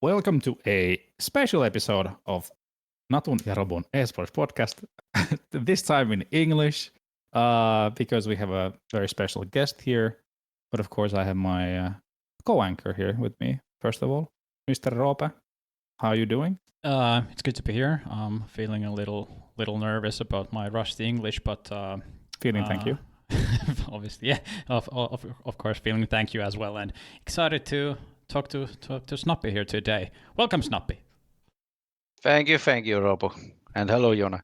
Welcome to a special episode of Natun ja Robun esports podcast. This time in English, because we have a very special guest here. But of course, I have my co-anchor here with me. First of all, Mr. Roope, how are you doing? It's good to be here. I'm feeling a little nervous about my rusty English, but Thank you. Obviously, yeah, of course, feeling thank you as well, and excited to talk to Snappi here today. Welcome, Snappi. Thank you, Robo, and hello, Jona.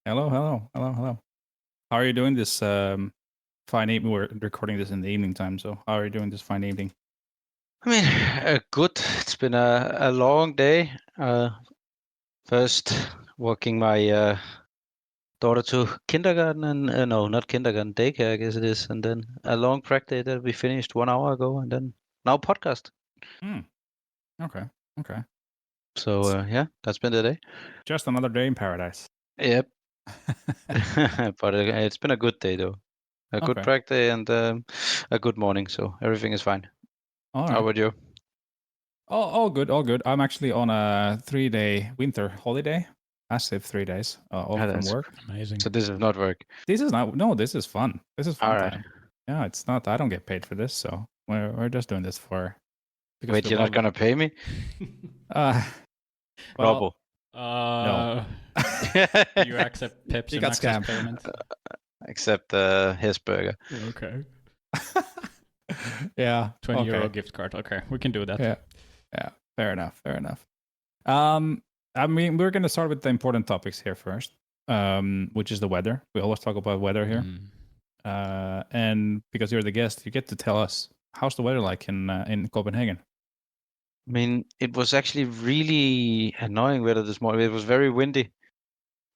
Hello. How are you doing this fine evening? We're recording this in the evening time, so how are you doing this fine evening? I mean, good. It's been a long day. First, walking my daughter to kindergarten, and no, not kindergarten, daycare, I guess it is, and then a long practice that we finished 1 hour ago, and then now podcast. Okay. So yeah, that's been the day. Just another day in paradise. Yep. But it's been a good day though. A good practice and a good morning, so everything is fine. All right. How about you? All good. I'm actually on a 3-day winter holiday. Massive 3 days off from work. Amazing. So this is not work. This is not. No, this is fun. This is fun All time. right. Yeah, it's not. I don't get paid for this, so we're just doing this for. Wait, you're not gonna pay me? Well, no. You accept Pepsi You got scammed. payment? Except his burger. Okay. Yeah. 20 euro gift card. Okay, we can do that. Yeah. Fair enough. I mean, we're gonna start with the important topics here first, which is the weather. We always talk about weather here, and because you're the guest, you get to tell us how's the weather like in Copenhagen. I mean, it was actually really annoying weather this morning. It was very windy,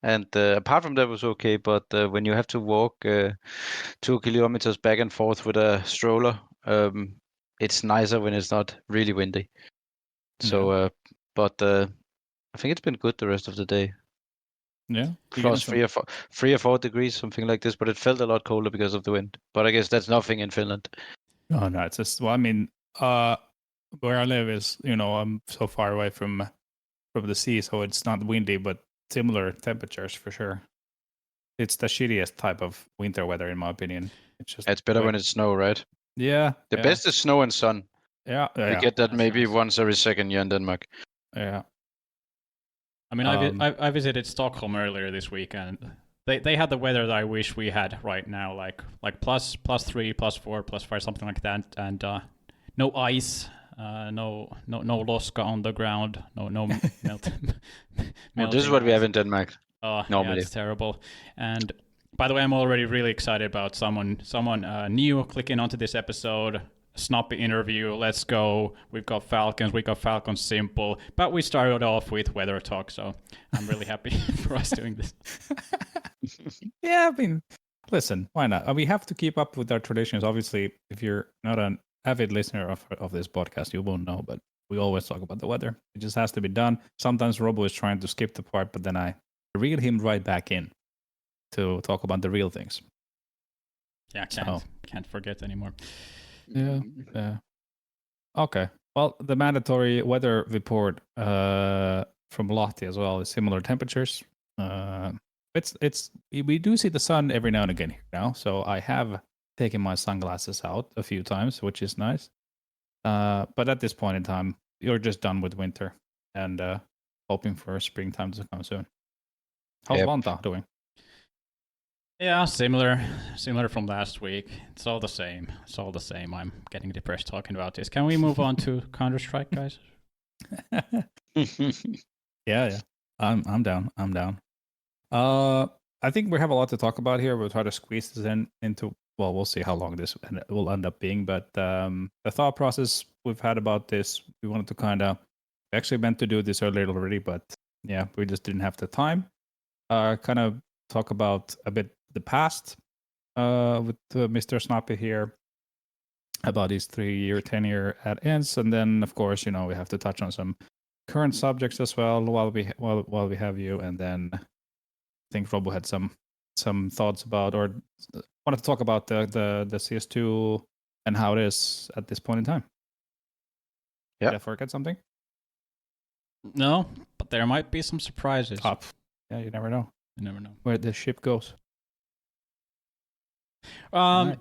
and apart from that, it was okay. But when you have to walk 2 kilometers back and forth with a stroller, it's nicer when it's not really windy. So, but I think it's been good the rest of the day. Yeah, Plus 3 or 4 degrees, something like this. But it felt a lot colder because of the wind. But I guess that's nothing in Finland. Oh no, it's just. Well, I mean, where I live is, I'm so far away from the sea, so it's not windy, but similar temperatures for sure. It's the shittiest type of winter weather, in my opinion. It's better when it's snow, right? Yeah. The best is snow and sun. Yeah. We get that maybe once every second year in Denmark. Yeah. I mean, I visited Stockholm earlier this week, and they had the weather that I wish we had right now, like plus 3, plus 4, plus 5, something like that, and no ice. No loska on the ground. No melt. Well, this is what we have in Denmark. Normally, yeah, it's terrible. And by the way, I'm already really excited about someone new clicking onto this episode. Snappi interview. Let's go. We've got Falcons. We got Falcons s1mple. But we started off with weather talk, so I'm really happy for us doing this. Yeah, I mean, listen, why not? We have to keep up with our traditions. Obviously, if you're not an avid listener of this podcast, you won't know, but we always talk about the weather. It just has to be done. Sometimes Robo is trying to skip the part, but then I reel him right back in to talk about the real things. Yeah, can't forget anymore. Yeah. Okay. Well, the mandatory weather report from Lahti as well is similar temperatures. We do see the sun every now and again here now, so I have taken my sunglasses out a few times, which is nice. But at this point in time, you're just done with winter and hoping for springtime to come soon. How's Vanta doing? Yeah, similar from last week. It's all the same. I'm getting depressed talking about this. Can we move on to Counter-Strike, guys? Yeah. I'm down. I think we have a lot to talk about here. We'll try to squeeze this into. Well, we'll see how long this will end up being. But the thought process we've had about this, we wanted to we actually meant to do this earlier already, but yeah, we just didn't have the time. Kind of talk about a bit the past with Mr. Snappi here about his 3-year tenure at ENCE, and then of course we have to touch on some current subjects as well while we have you, and then I think Robo had some thoughts about or wanted to talk about the CS2 and how it is at this point in time. Yeah. Did I forget something? No, but there might be some surprises. Top. Yeah, you never know. You never know. Where the ship goes. Right.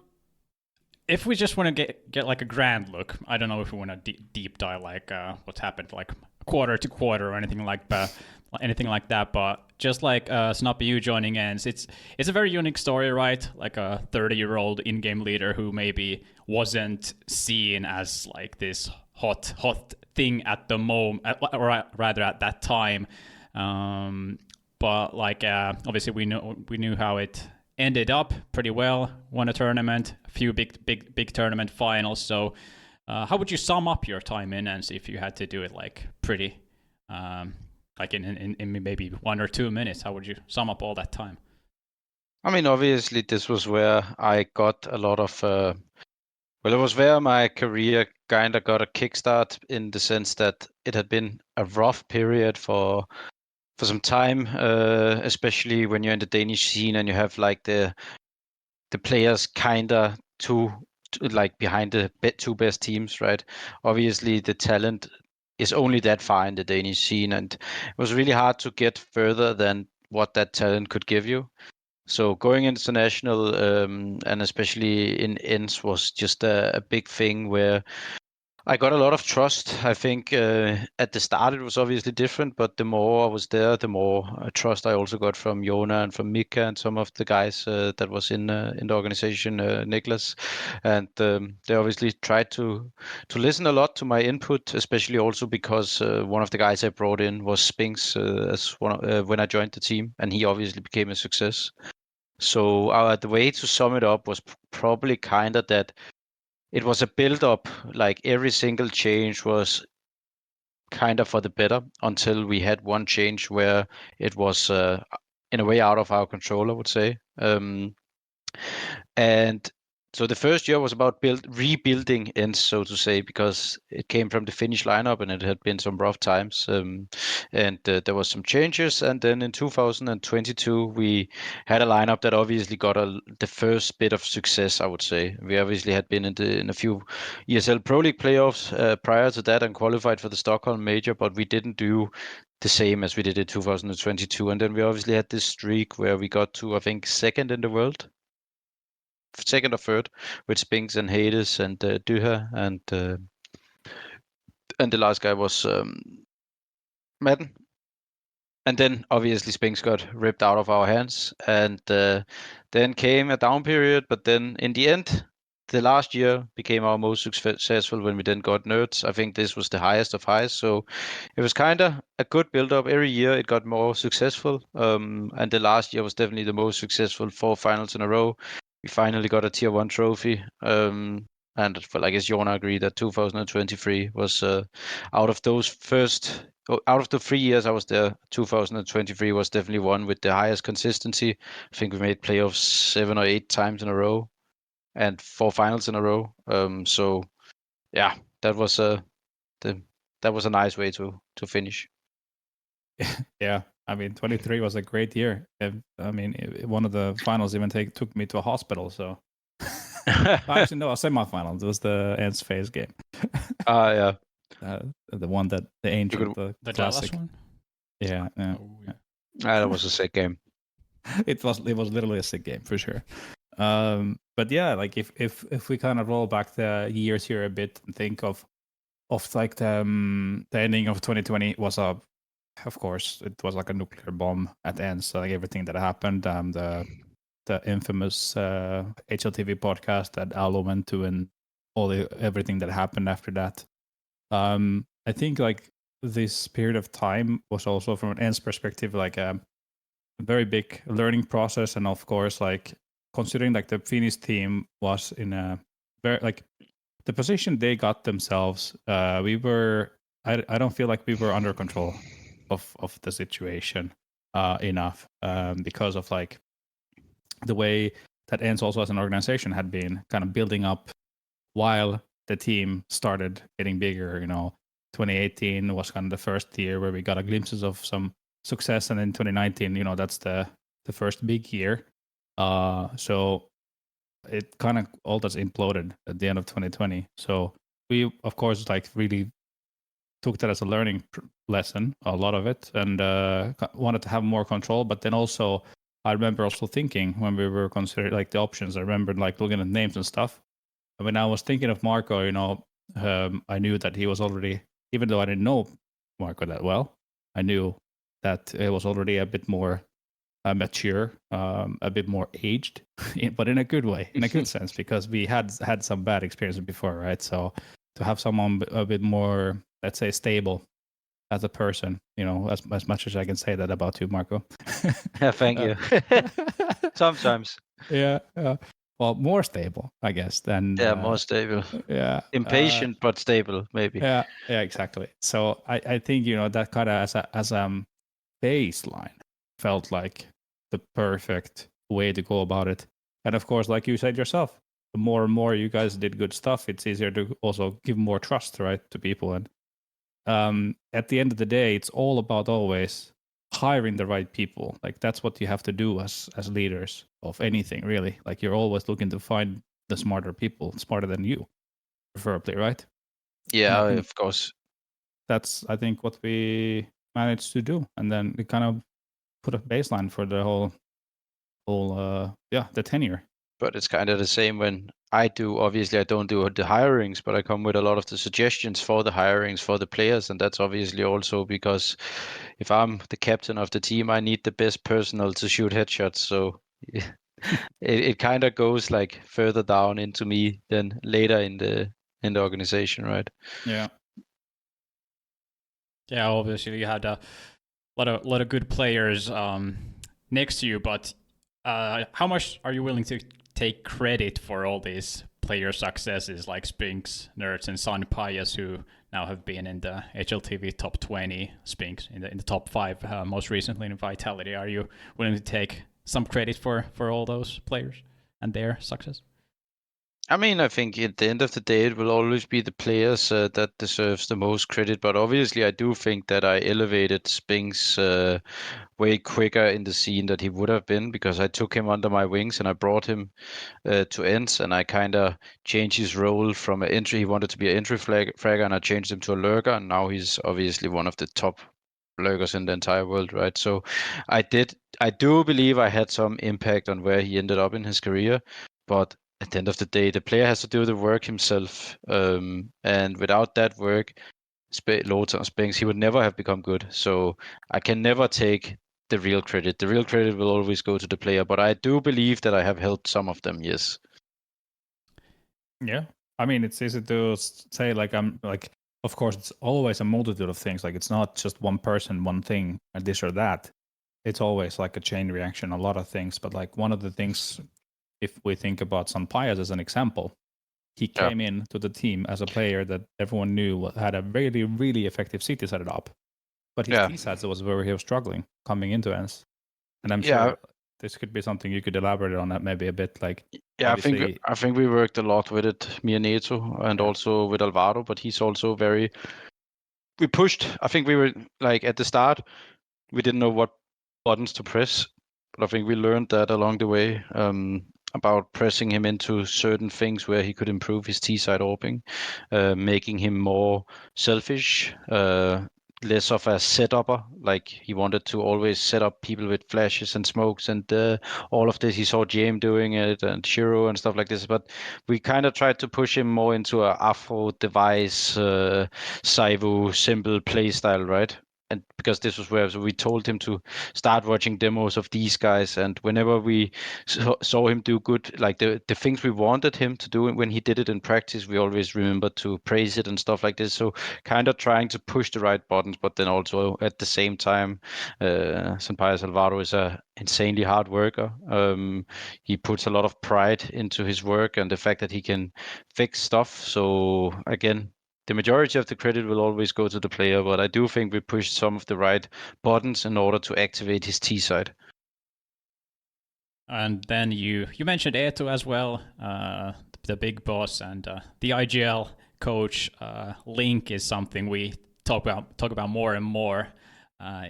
If we just want to get like a grand look, I don't know if we want to deep dive like what's happened like quarter to quarter or anything like that. But just like s1mple you joining ENCE, it's a very unique story, right? Like a 30-year-old in-game leader who maybe wasn't seen as like this hot thing at the moment, or rather at that time. But like obviously we knew how it ended up pretty well. Won a tournament, a few big tournament finals. So, how would you sum up your time in ENCE if you had to do it like pretty, like in maybe 1 or 2 minutes? How would you sum up all that time? I mean, obviously, this was where I got a lot of. Well, it was where my career kind of got a kickstart in the sense that it had been a rough period for some time, especially when you're in the Danish scene and you have like the players kind of like behind the two best teams, right? Obviously, the talent is only that far in the Danish scene, and it was really hard to get further than what that talent could give you. So going international, and especially in ENCE, was just a big thing where I got a lot of trust. I think at the start it was obviously different, but the more I was there, the more trust I also got from Jona and from Mika and some of the guys that was in the organization, Niklas, and they obviously tried to listen a lot to my input, especially also because one of the guys I brought in was Spinx as when I joined the team, and he obviously became a success. So the way to sum it up was probably kind of that it was a build up, like every single change was kind of for the better until we had one change where it was in a way out of our control, I would say. And so the first year was about rebuilding ENCE, so to say, because it came from the Finnish lineup and it had been some rough times. And there was some changes. And then in 2022, we had a lineup that obviously got the first bit of success, I would say. We obviously had been in a few ESL Pro League playoffs prior to that and qualified for the Stockholm Major, but we didn't do the same as we did in 2022. And then we obviously had this streak where we got to, I think, second in the world. Second or third with Spinx and Hades and Duha, and the last guy was Madden. And then obviously Spinx got ripped out of our hands, and then came a down period. But then in the end, the last year became our most successful when we then got Nerds. I think this was the highest of highs. So it was kind of a good build up. Every year it got more successful. And the last year was definitely the most successful. 4 finals in a row. We finally got a tier 1 trophy. And well, I guess Jona agreed that 2023 was out of the 3 years I was there, 2023 was definitely one with the highest consistency. I think we made playoffs 7 or 8 times in a row and 4 finals in a row. So yeah, that was a nice way to finish. Yeah, I mean, 23 was a great year. I mean, one of the finals even took me to a hospital. So actually, no, a semifinal. It was the ENCE phase game. Yeah. The one that the ancient, the classic one. Yeah. Oh, yeah. That was a sick game. It was literally a sick game for sure. But yeah, like if we kind of roll back the years here a bit and think of like the ending of 2020 was of course it was like a nuclear bomb at the end. So like everything that happened, the infamous HLTV podcast that allu went to, and everything that happened after that. I think like this period of time was also from an ENCE perspective like a very big learning process, and of course like considering like the Finnish team was in a very like the position they got themselves, I don't feel like we were under control of the situation enough, because of like the way that ENCE also as an organization had been kind of building up while the team started getting bigger. 2018 was kind of the first year where we got a glimpses of some success, and in 2019, that's the first big year. So it kind of all just imploded at the end of 2020. So we, of course, like really took that as a learning lesson, a lot of it, and wanted to have more control. But then also, I remember also thinking when we were considering like the options, I remember like looking at names and stuff. And when I was thinking of Marco, I knew that he was already, even though I didn't know Marco that well, I knew that it was already a bit more mature, a bit more aged, but in a good way, in a good sense, because we had some bad experiences before, right? So to have someone a bit more, let's say, stable as a person, as much as I can say that about you, Marco. Yeah, thank you. Sometimes. Yeah. Well, more stable, I guess, than more stable. Yeah. Impatient but stable, maybe. Yeah, exactly. So I think that kind of as a baseline felt like the perfect way to go about it. And of course, like you said yourself, the more and more you guys did good stuff, it's easier to also give more trust, right, to people. And at the end of the day, it's all about always hiring the right people. Like that's what you have to do as leaders of anything, really. Like you're always looking to find the smarter people, smarter than you, preferably, right? Yeah, of course. That's, I think, what we managed to do. And then we kind of put a baseline for the whole the tenure. But it's kind of the same when I do. Obviously, I don't do the hirings, but I come with a lot of the suggestions for the hirings for the players. And that's obviously also because if I'm the captain of the team, I need the best personnel to shoot headshots. So it kind of goes like further down into me than later in the organization, right? Yeah. Yeah, obviously you had a lot of good players next to you, but how much are you willing to take credit for all these player successes like Spinx, Nerds, and Sunpayus, who now have been in the HLTV top 20, Spinx in the top 5, most recently in Vitality? Are you willing to take some credit for all those players and their success? I mean, I think at the end of the day, it will always be the players that deserves the most credit. But obviously, I do think that I elevated Spinx way quicker in the scene that he would have been, because I took him under my wings and I brought him to ENCE, and I kind of changed his role from an entry. He wanted to be an entry fragger, and I changed him to a lurker, and now he's obviously one of the top lurkers in the entire world, right? So I do believe I had some impact on where he ended up in his career, but at the end of the day, the player has to do the work himself, and without that work, Lothar or Spinx, he would never have become good. So I can never take the real credit. The real credit will always go to the player, but I do believe that I have helped some of them, yes. Yeah. I mean, it's easy to say, like, of course, it's always a multitude of things. Like, it's not just one person, one thing, and this or that. It's always like a chain reaction, a lot of things. But like one of the things, if we think about Sunpayus as an example, he came in to the team as a player that everyone knew had a really, really effective CT setup. But his T-sets was where he was struggling coming into ENCE. And I'm sure this could be something you could elaborate on that maybe a bit. Like, I think we worked a lot with it, me and Neto, and also with Alvaro. But he's also we pushed. I think we were like at the start, we didn't know what buttons to press, but I think we learned that along the way. About pressing him into certain things where he could improve his T-side orbing, making him more selfish, less of a setupper. Like he wanted to always set up people with flashes and smokes and all of this. He saw JM doing it and Shiro and stuff like this, but we kind of tried to push him more into a Afro device, Saivu simple play style, right? And because this was where we told him to start watching demos of these guys, and whenever we saw him do good, like the things we wanted him to do when he did it in practice, we always remember to praise it and stuff like this. So kind of trying to push the right buttons, but then also at the same time, Sunpayus Alvaro is a insanely hard worker. He puts a lot of pride into his work and the fact that he can fix stuff. So again, the majority of the credit will always go to the player, but I do think we pushed some of the right buttons in order to activate his T side. And then you mentioned Eetu as well, the big boss, and the IGL coach link is something we talk about more and more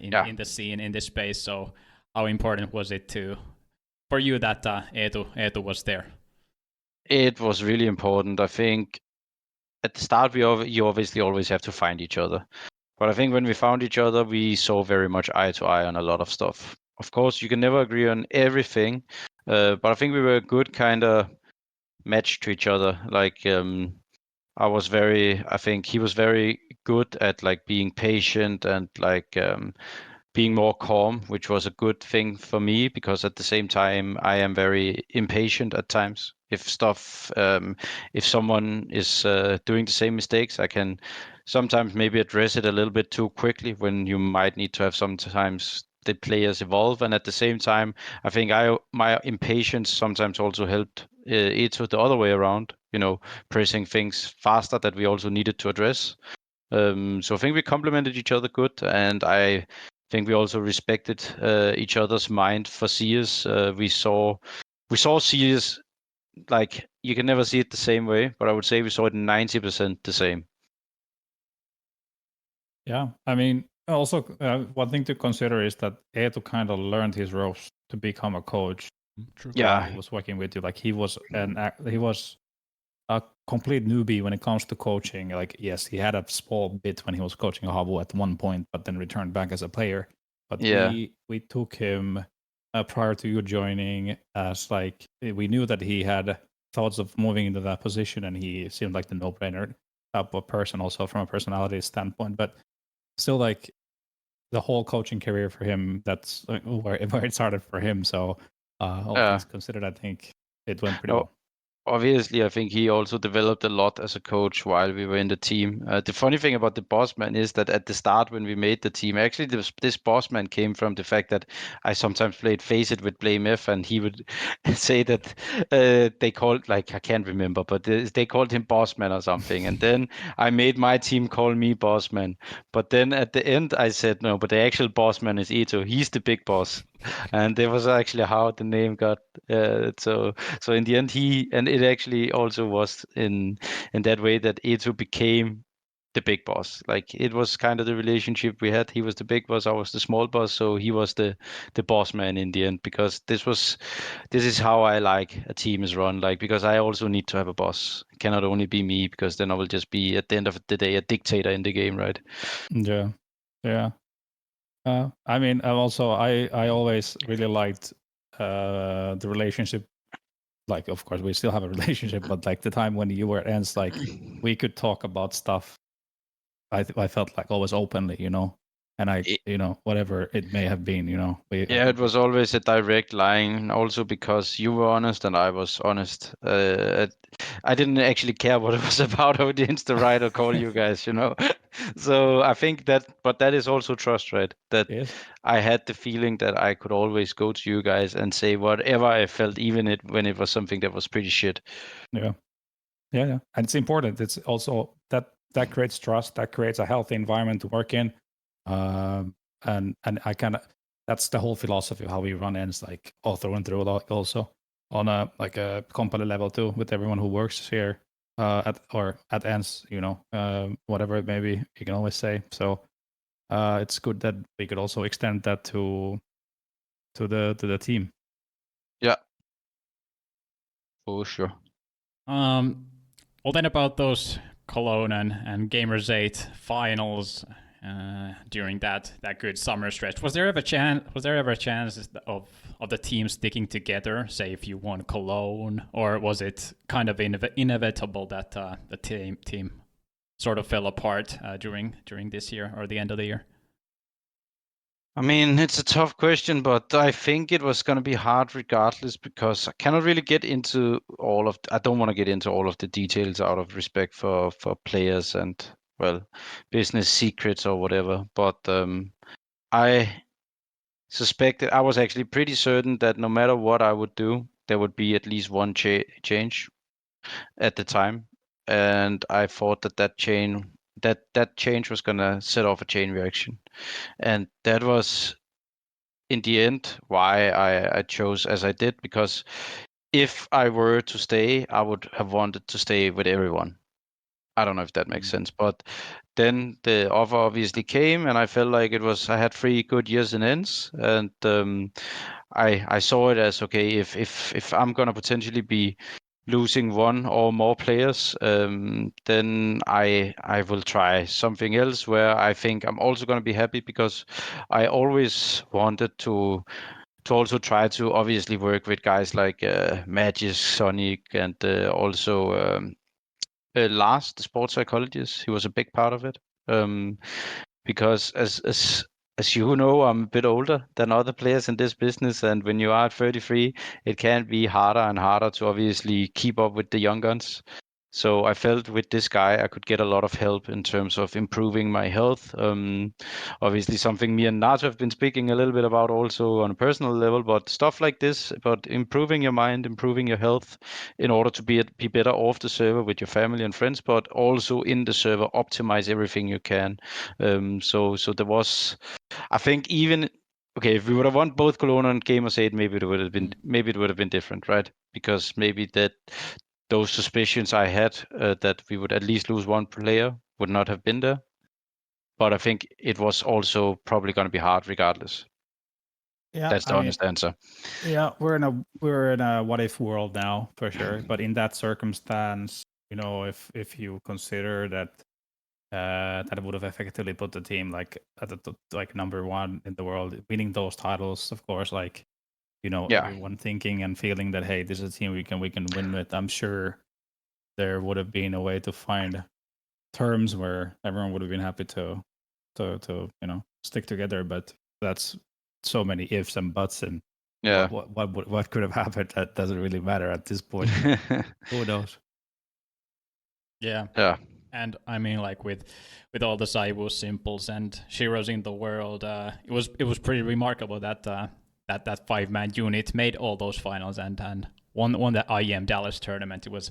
in the scene, in this space. So how important was it for you that Eetu was there? It was really important. I think at the start, you obviously always have to find each other. But I think when we found each other, we saw very much eye to eye on a lot of stuff. Of course, you can never agree on everything, but I think we were a good kind of match to each other. Like I think he was very good at like being patient and like being more calm, which was a good thing for me because at the same time I am very impatient at times. If someone is doing the same mistakes, I can sometimes maybe address it a little bit too quickly when you might need to have sometimes the players evolve. And at the same time, I think my impatience sometimes also helped it the other way around, pressing things faster that we also needed to address. So I think we complemented each other good, and I think we also respected each other's mind for CS. We saw CS like you can never see it the same way, but I would say we saw it 90% the same. Yeah, I mean, also one thing to consider is that Eetu kind of learned his ropes to become a coach. True. Yeah, he was working with you. Like he was a complete newbie when it comes to coaching. Like yes, he had a small bit when he was coaching Havu at one point, but then returned back as a player. But yeah, we took him prior to you joining as like we knew that he had thoughts of moving into that position, and he seemed like the no-brainer type of person, also from a personality standpoint. But still, like the whole coaching career for him, that's where it started for him. So all things considered, I think it went pretty well. Obviously, I think he also developed a lot as a coach while we were in the team. The funny thing about the boss man is that at the start when we made the team, actually this boss man came from the fact that I sometimes played Face It with Blame F, and he would say that they called, like, I can't remember, but they called him boss man or something. And then I made my team call me boss man. But then at the end I said, no, but the actual boss man is Ito. He's the big boss. And that was actually how the name got. So in the end, it actually also was in that way that Eto became the big boss. Like it was kind of the relationship we had. He was the big boss, I was the small boss, so he was the boss man in the end. Because this is how I like a team is run. Like because I also need to have a boss. It cannot only be me, because then I will just be at the end of the day a dictator in the game, right? Yeah. I mean, I always really liked the relationship. Like, of course, we still have a relationship, but like the time when you were at ENCE, like we could talk about stuff. I felt like always openly, and whatever it may have been, Yeah, it was always a direct line, also because you were honest and I was honest. I didn't actually care what it was about audience to write or call you guys, So I think but that is also trust, right? That Yes. I had the feeling that I could always go to you guys and say whatever I felt, even when it was something that was pretty shit. Yeah. And it's important. It's also that creates trust, that creates a healthy environment to work in. And I kind of, that's the whole philosophy of how we run ENCE, like all through and through, also on a company level too, with everyone who works here at ENCE, whatever it may be, you can always say. So it's good that we could also extend that to the team. Yeah, for sure. Well, then about those Cologne and Gamers 8 finals during that good summer stretch, was there ever a chance of the team sticking together? Say if you won Cologne, or was it kind of inevitable that the team sort of fell apart during this year or the end of the year? I mean, it's a tough question, but I think it was going to be hard regardless, because I cannot really get into I don't want to get into all of the details out of respect for players and, well, business secrets or whatever. But I suspected, I was actually pretty certain that no matter what I would do, there would be at least one change at the time. And I thought that change was going to set off a chain reaction. And that was, in the end, why I chose as I did, because if I were to stay, I would have wanted to stay with everyone. I don't know if that makes sense, but then the offer obviously came, and I felt like I had 3 good years in ENCE, and I saw it as, okay, if I'm gonna potentially be losing one or more players, then I will try something else where I think I'm also going to be happy, because I always wanted to also try to obviously work with guys like Magis, Sonic, and also Lars, the sports psychologist. He was a big part of it, because as you know, I'm a bit older than other players in this business, and when you are at 33, it can be harder and harder to obviously keep up with the young guns. So I felt with this guy, I could get a lot of help in terms of improving my health. Obviously, something me and Natu have been speaking a little bit about also on a personal level, but stuff like this, about improving your mind, improving your health in order to be better off the server with your family and friends, but also in the server, optimize everything you can. So there was, I think, even okay, if we would have won both Cologne and Gamers 8, maybe it would have been different, right? Because maybe those suspicions I had that we would at least lose one player would not have been there. But I think it was also probably going to be hard regardless. Yeah, that's the honest answer. Yeah, we're in a what if world now for sure. But in that circumstance, if you consider that that would have effectively put the team like at the like number one in the world, winning those titles, of course, like everyone thinking and feeling that, hey, this is a team we can win with. I'm sure there would have been a way to find terms where everyone would have been happy to stick together. But that's so many ifs and buts, and what could have happened, that doesn't really matter at this point. Who knows? Yeah. And I mean, like with all the s1mples and Shiros in the world, it was pretty remarkable that that 5-man unit made all those finals and won the IEM Dallas tournament. It was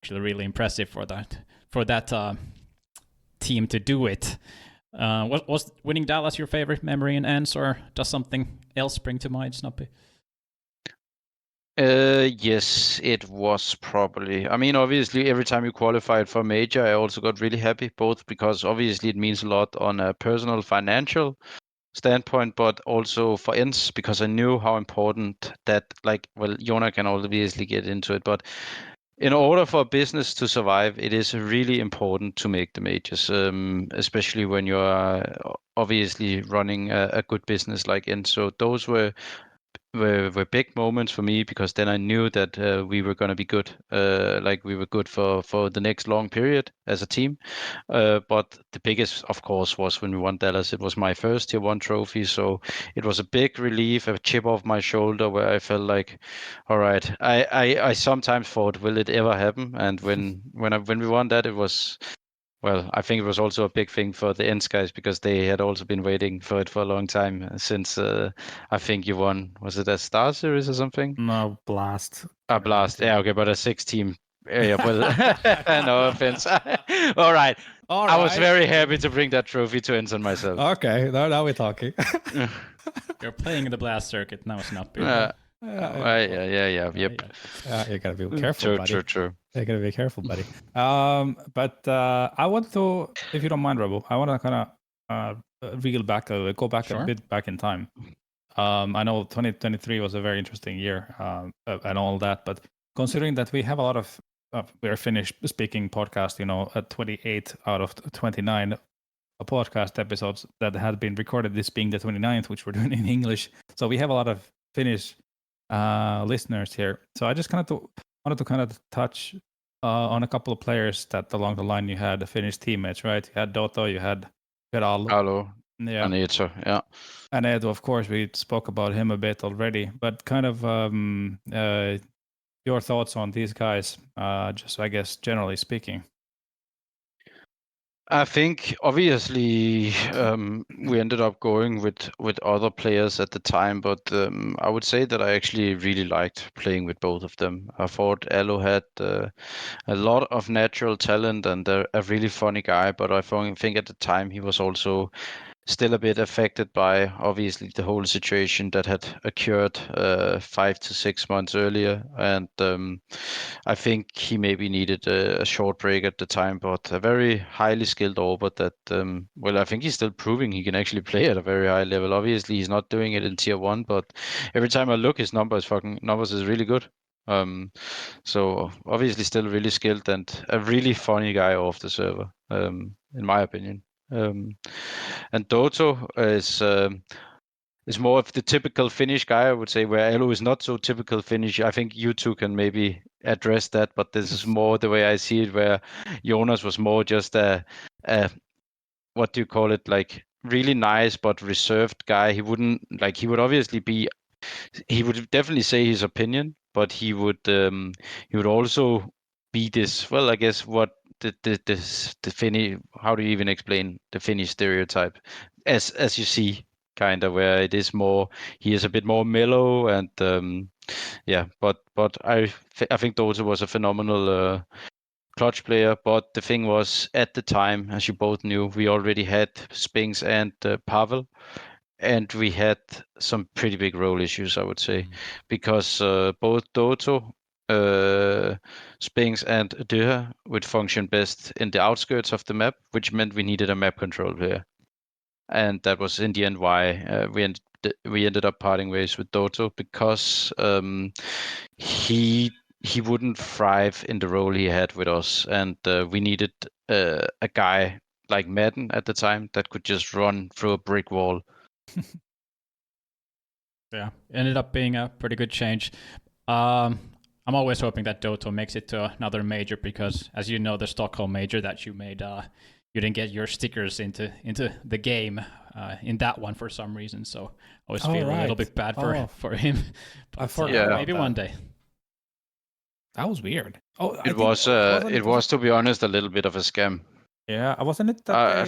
actually really impressive for that team to do it. Was winning Dallas your favorite memory in ENCE, or does something else spring to mind, Snappi? Yes, it was probably. I mean, obviously, every time you qualified for a major, I also got really happy, both because obviously it means a lot on a personal financial standpoint, but also for ENCE, because I knew how important that, like, well, Jona can obviously get into it, but in order for a business to survive, it is really important to make the majors, especially when you are obviously running a good business like ENCE. So those were big moments for me, because then I knew that we were going to be good, like we were good for the next long period as a team. But the biggest, of course, was when we won Dallas. It was my first Tier 1 trophy, so it was a big relief, a chip off my shoulder, where I felt like, all right, I sometimes thought, will it ever happen? And when we won that, it was, well, I think it was also a big thing for the ENCE guys, because they had also been waiting for it for a long time, since I think you won, was it a Star Series or something? No, Blast. Blast. Yeah, okay, but a 6-team. Yeah, well, no offense. All right. I was very happy to bring that trophy to ENCE myself. Okay, now we're talking. You're playing the Blast circuit now, Snappi. Yep. You gotta be careful, buddy. True. You gotta be careful, buddy. But I want to, if you don't mind, Rebel, I want to kind of reel back a bit back in time. I know 2023 was a very interesting year and all that, but considering that we have a lot of we're Finnish speaking podcast, at 28 out of 29 podcast episodes that had been recorded, this being the 29th, which we're doing in English. So we have a lot of Finnish listeners here. So I just wanted to kind of touch on a couple of players that along the line you had Finnish teammates, right? You had Doto, you had Allu. Yeah. And Eto, yeah. And Edo, of course, we spoke about him a bit already, but kind of your thoughts on these guys, just I guess generally speaking. I think obviously we ended up going with other players at the time, but I would say that I actually really liked playing with both of them. I thought Allu had a lot of natural talent and a really funny guy, but I think at the time he was also still a bit affected by obviously the whole situation that had occurred 5 to 6 months earlier, and I think he maybe needed a short break at the time, but a very highly skilled Orbit that well, I think he's still proving he can actually play at a very high level. Obviously he's not doing it in Tier 1, but every time I look, his numbers is really good. So obviously still really skilled and a really funny guy off the server, in my opinion. And Doto is more of the typical Finnish guy, I would say, where allu is not so typical Finnish. I think you two can maybe address that, but this is more the way I see it, where Jonas was more just a what do you call it, like really nice but reserved guy. He would obviously be, he would definitely say his opinion, but he would also be this, well, I guess what the Finnish, how do you even explain the Finnish stereotype, as you see, kind of, where it is more, he is a bit more mellow and but I think Dota was a phenomenal clutch player. But the thing was, at the time, as you both knew, we already had Spinx and Pavel, and we had some pretty big role issues, I would say, because both Doto, Spinx, and Dyha would function best in the outskirts of the map, which meant we needed a map control player. And that was in the end why we ended up parting ways with Doto, because he wouldn't thrive in the role he had with us, and we needed a guy like Madden at the time that could just run through a brick wall. Yeah, ended up being a pretty good change. I'm always hoping that Doto makes it to another major, because, as you know, the Stockholm major that you made, you didn't get your stickers into the game in that one for some reason. So I always feel a little bit bad for him. But, I forgot. Maybe one day. That was weird. It was, to be honest, a little bit of a scam. Yeah, wasn't it that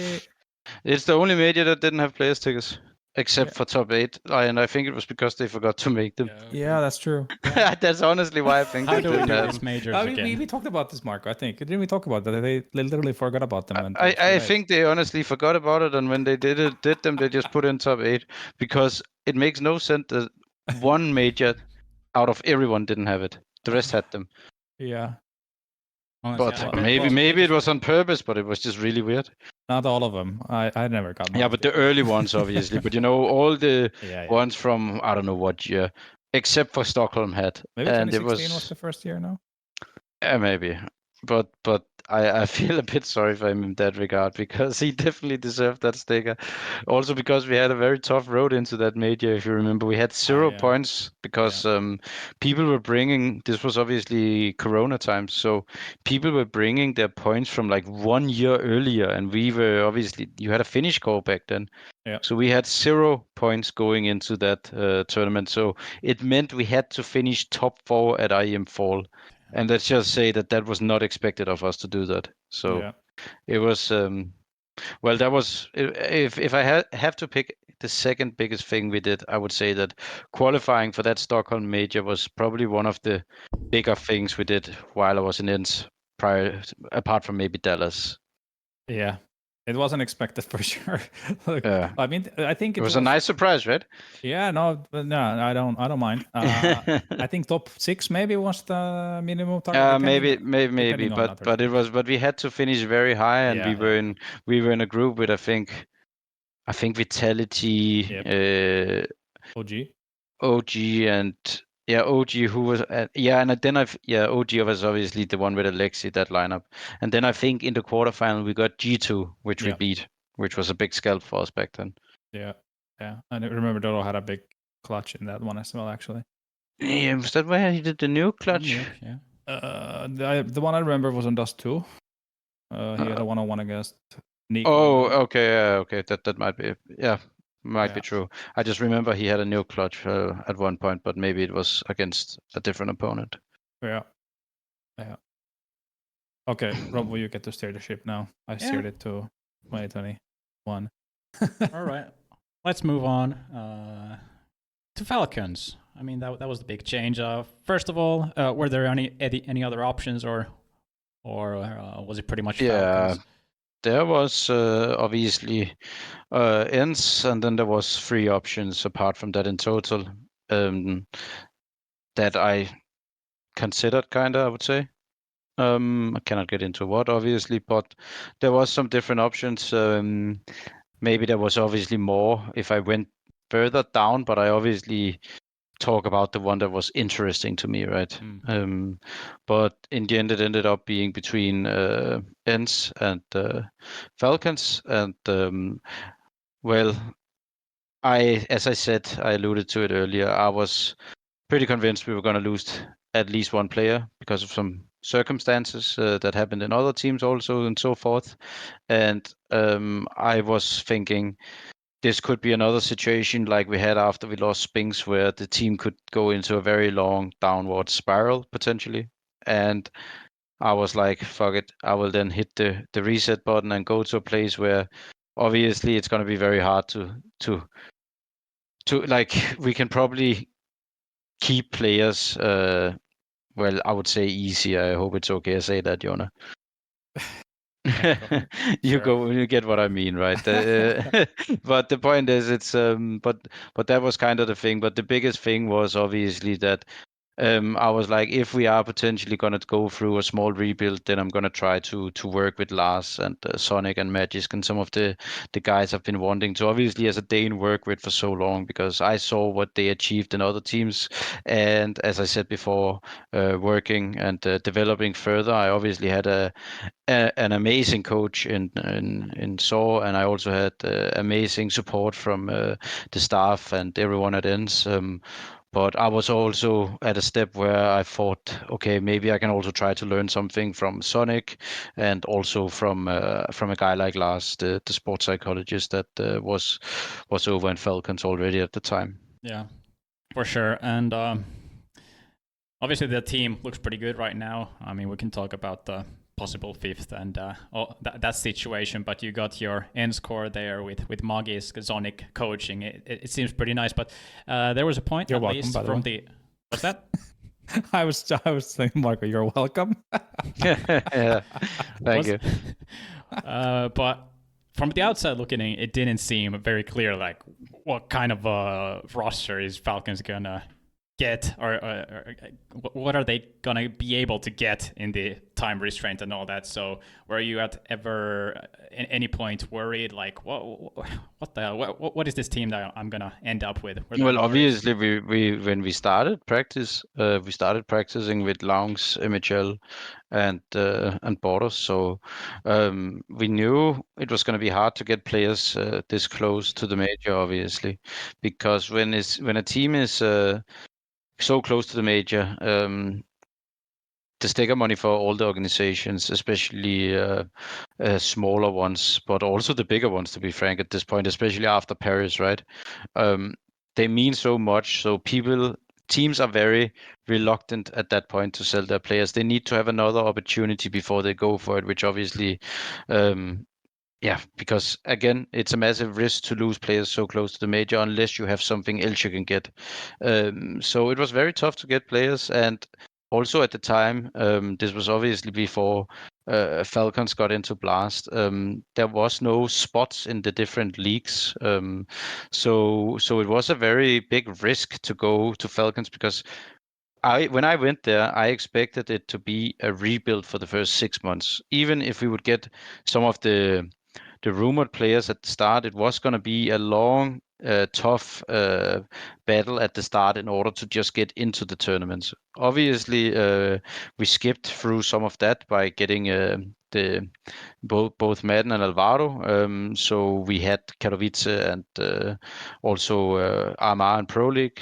it's the only major that didn't have player stickers, except for top 8, and I think it was because they forgot to make them. Yeah, that's true. That's honestly why I think How they do we didn't do have these majors again? We talked about this, Marco, I think. Didn't we talk about that? They literally forgot about them. I think they honestly forgot about it, and when they did them, they just put in top 8, because it makes no sense that one major out of everyone didn't have it. The rest had them. Yeah. Honestly, but maybe it was on purpose, but it was just really weird. Not all of them. I never got. Yeah, but the early ones, obviously. But all the ones from I don't know what year, except for Stockholm had. Maybe 2016 was the first year. No. Yeah, maybe. But I feel a bit sorry for him in that regard, because he definitely deserved that sticker. Also because we had a very tough road into that major. If you remember, we had 0 points because people were bringing. This was obviously Corona times, so people were bringing their points from like 1 year earlier, and we were obviously, you had a Finnish core back then. Yeah. So we had 0 points going into that tournament. So it meant we had to finish top 4 at IEM Fall. And let's just say that was not expected of us to do that. So it was, that was, if I have to pick the second biggest thing we did, I would say that qualifying for that Stockholm major was probably one of the bigger things we did while I was in ENCE, apart from maybe Dallas. Yeah. It wasn't expected for sure. I mean, I think it was a nice surprise, right? Yeah, no, I don't mind. I think top 6 maybe was the minimum target. Maybe, but it was. But we had to finish very high, and we were in a group with I think Vitality, OG, and OG, who was and then OG was obviously the one with Alexi, that lineup, and then I think in the quarterfinal we got G2, which we beat, which was a big scalp for us back then. Yeah, and I remember Doto had a big clutch in that one as well, actually. Yeah, was that where he did the new clutch? Yeah. The one I remember was on Dust 2. He had a 1-on-1 against Nico. Oh, okay, that might be, might be true. I just remember he had a new clutch at one point, but maybe it was against a different opponent. Yeah. Okay, Rob, will you get to steer the ship now? I steered it to 2021. All right, let's move on to Falcons. I mean, that was the big change. First of all, were there any other options, or was it pretty much Falcons? There was obviously ENCE, and then there was 3 options apart from that in total that I considered, I would say. I cannot get into what, obviously, but there was some different options. Maybe there was obviously more if I went further down, but I obviously talk about the one that was interesting to me, right? But in the end, it ended up being between ENCE and Falcons, and well, as I said, I alluded to it earlier, I was pretty convinced we were going to lose at least one player because of some circumstances that happened in other teams also and so forth. And I was thinking this could be another situation like we had after we lost Spinx, where the team could go into a very long downward spiral potentially. And I was like, fuck it, I will then hit the reset button and go to a place where obviously it's going to be very hard to like, we can probably keep players, well, I would say easy. I hope it's okay to say that, Jonah. You get what I mean, right? But the point is, it's but that was kind of the thing. But the biggest thing was obviously that I was like, if we are potentially going to go through a small rebuild, then I'm going to try to work with Lars and Sonic and Magisk and some of the guys I've been wanting to, obviously, as a Dane, work with for so long, because I saw what they achieved in other teams. And as I said before, working and developing further, I obviously had an amazing coach in Saw, and I also had amazing support from the staff and everyone at ENCE. But I was also at a step where I thought, okay, maybe I can also try to learn something from Sonic, and also from a guy like Lars, the sports psychologist that was over in Falcons already at the time. Yeah, for sure. And obviously the team looks pretty good right now. I mean, we can talk about the possible fifth and that situation, but you got your ENCE core there with Magisk, Sonic coaching. It seems pretty nice, but there was a point, you're at welcome, least, by the from way. What's that? I was saying, Marco, you're welcome. Yeah, thank you. But from the outside looking in, it didn't seem very clear, like, what kind of roster is Falcons gonna get, or what are they gonna be able to get in the time restraint and all that. So were you at any point worried, like, what is this team that I'm gonna end up with? Well, obviously we when we started practice, we started practicing with Lounge, MHL, and Borders. So we knew it was going to be hard to get players this close to the major, obviously, because when a team is so close to the major, the sticker money for all the organizations, especially smaller ones, but also the bigger ones, to be frank, at this point, especially after Paris, right? They mean so much. So teams are very reluctant at that point to sell their players. They need to have another opportunity before they go for it, which obviously, because again, it's a massive risk to lose players so close to the major unless you have something else you can get. So it was very tough to get players, and also at the time, this was obviously before Falcons got into Blast. There was no spots in the different leagues, so it was a very big risk to go to Falcons, because when I went there, I expected it to be a rebuild for the first 6 months. Even if we would get some of the rumored players at the start, it was going to be a long, tough battle at the start in order to just get into the tournaments. Obviously, we skipped through some of that by getting both Madden and Alvaro. So we had Katowice and also Armar and Pro League.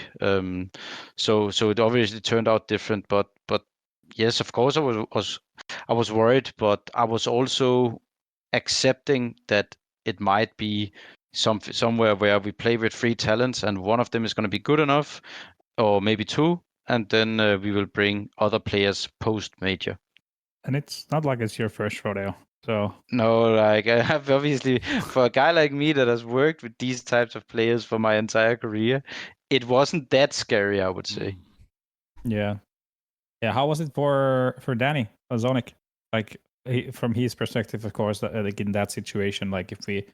So it obviously turned out different. But yes, of course, I was worried, but I was also accepting that it might be somewhere where we play with 3 talents and one of them is going to be good enough, or maybe 2, and then we will bring other players post major. And it's not like it's your first rodeo. So no, like, I have obviously, for a guy like me that has worked with these types of players for my entire career, it wasn't that scary, I would say. Yeah. How was it for Danny Sonic? Like, from his perspective, of course, like in that situation, like if we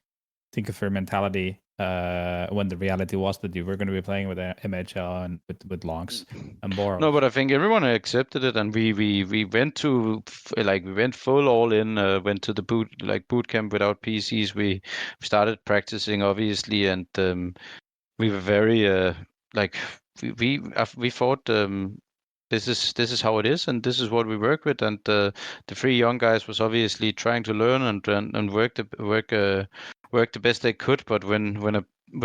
think of her mentality, when the reality was that you were going to be playing with MHL and with Longs and Boros. No, but I think everyone accepted it, and we went to we went full all in. Went to the boot camp without PCs. We started practicing, obviously, and we were very like we thought this is how it is, and this is what we work with. And the 3 young guys was obviously trying to learn and work the best they could. But when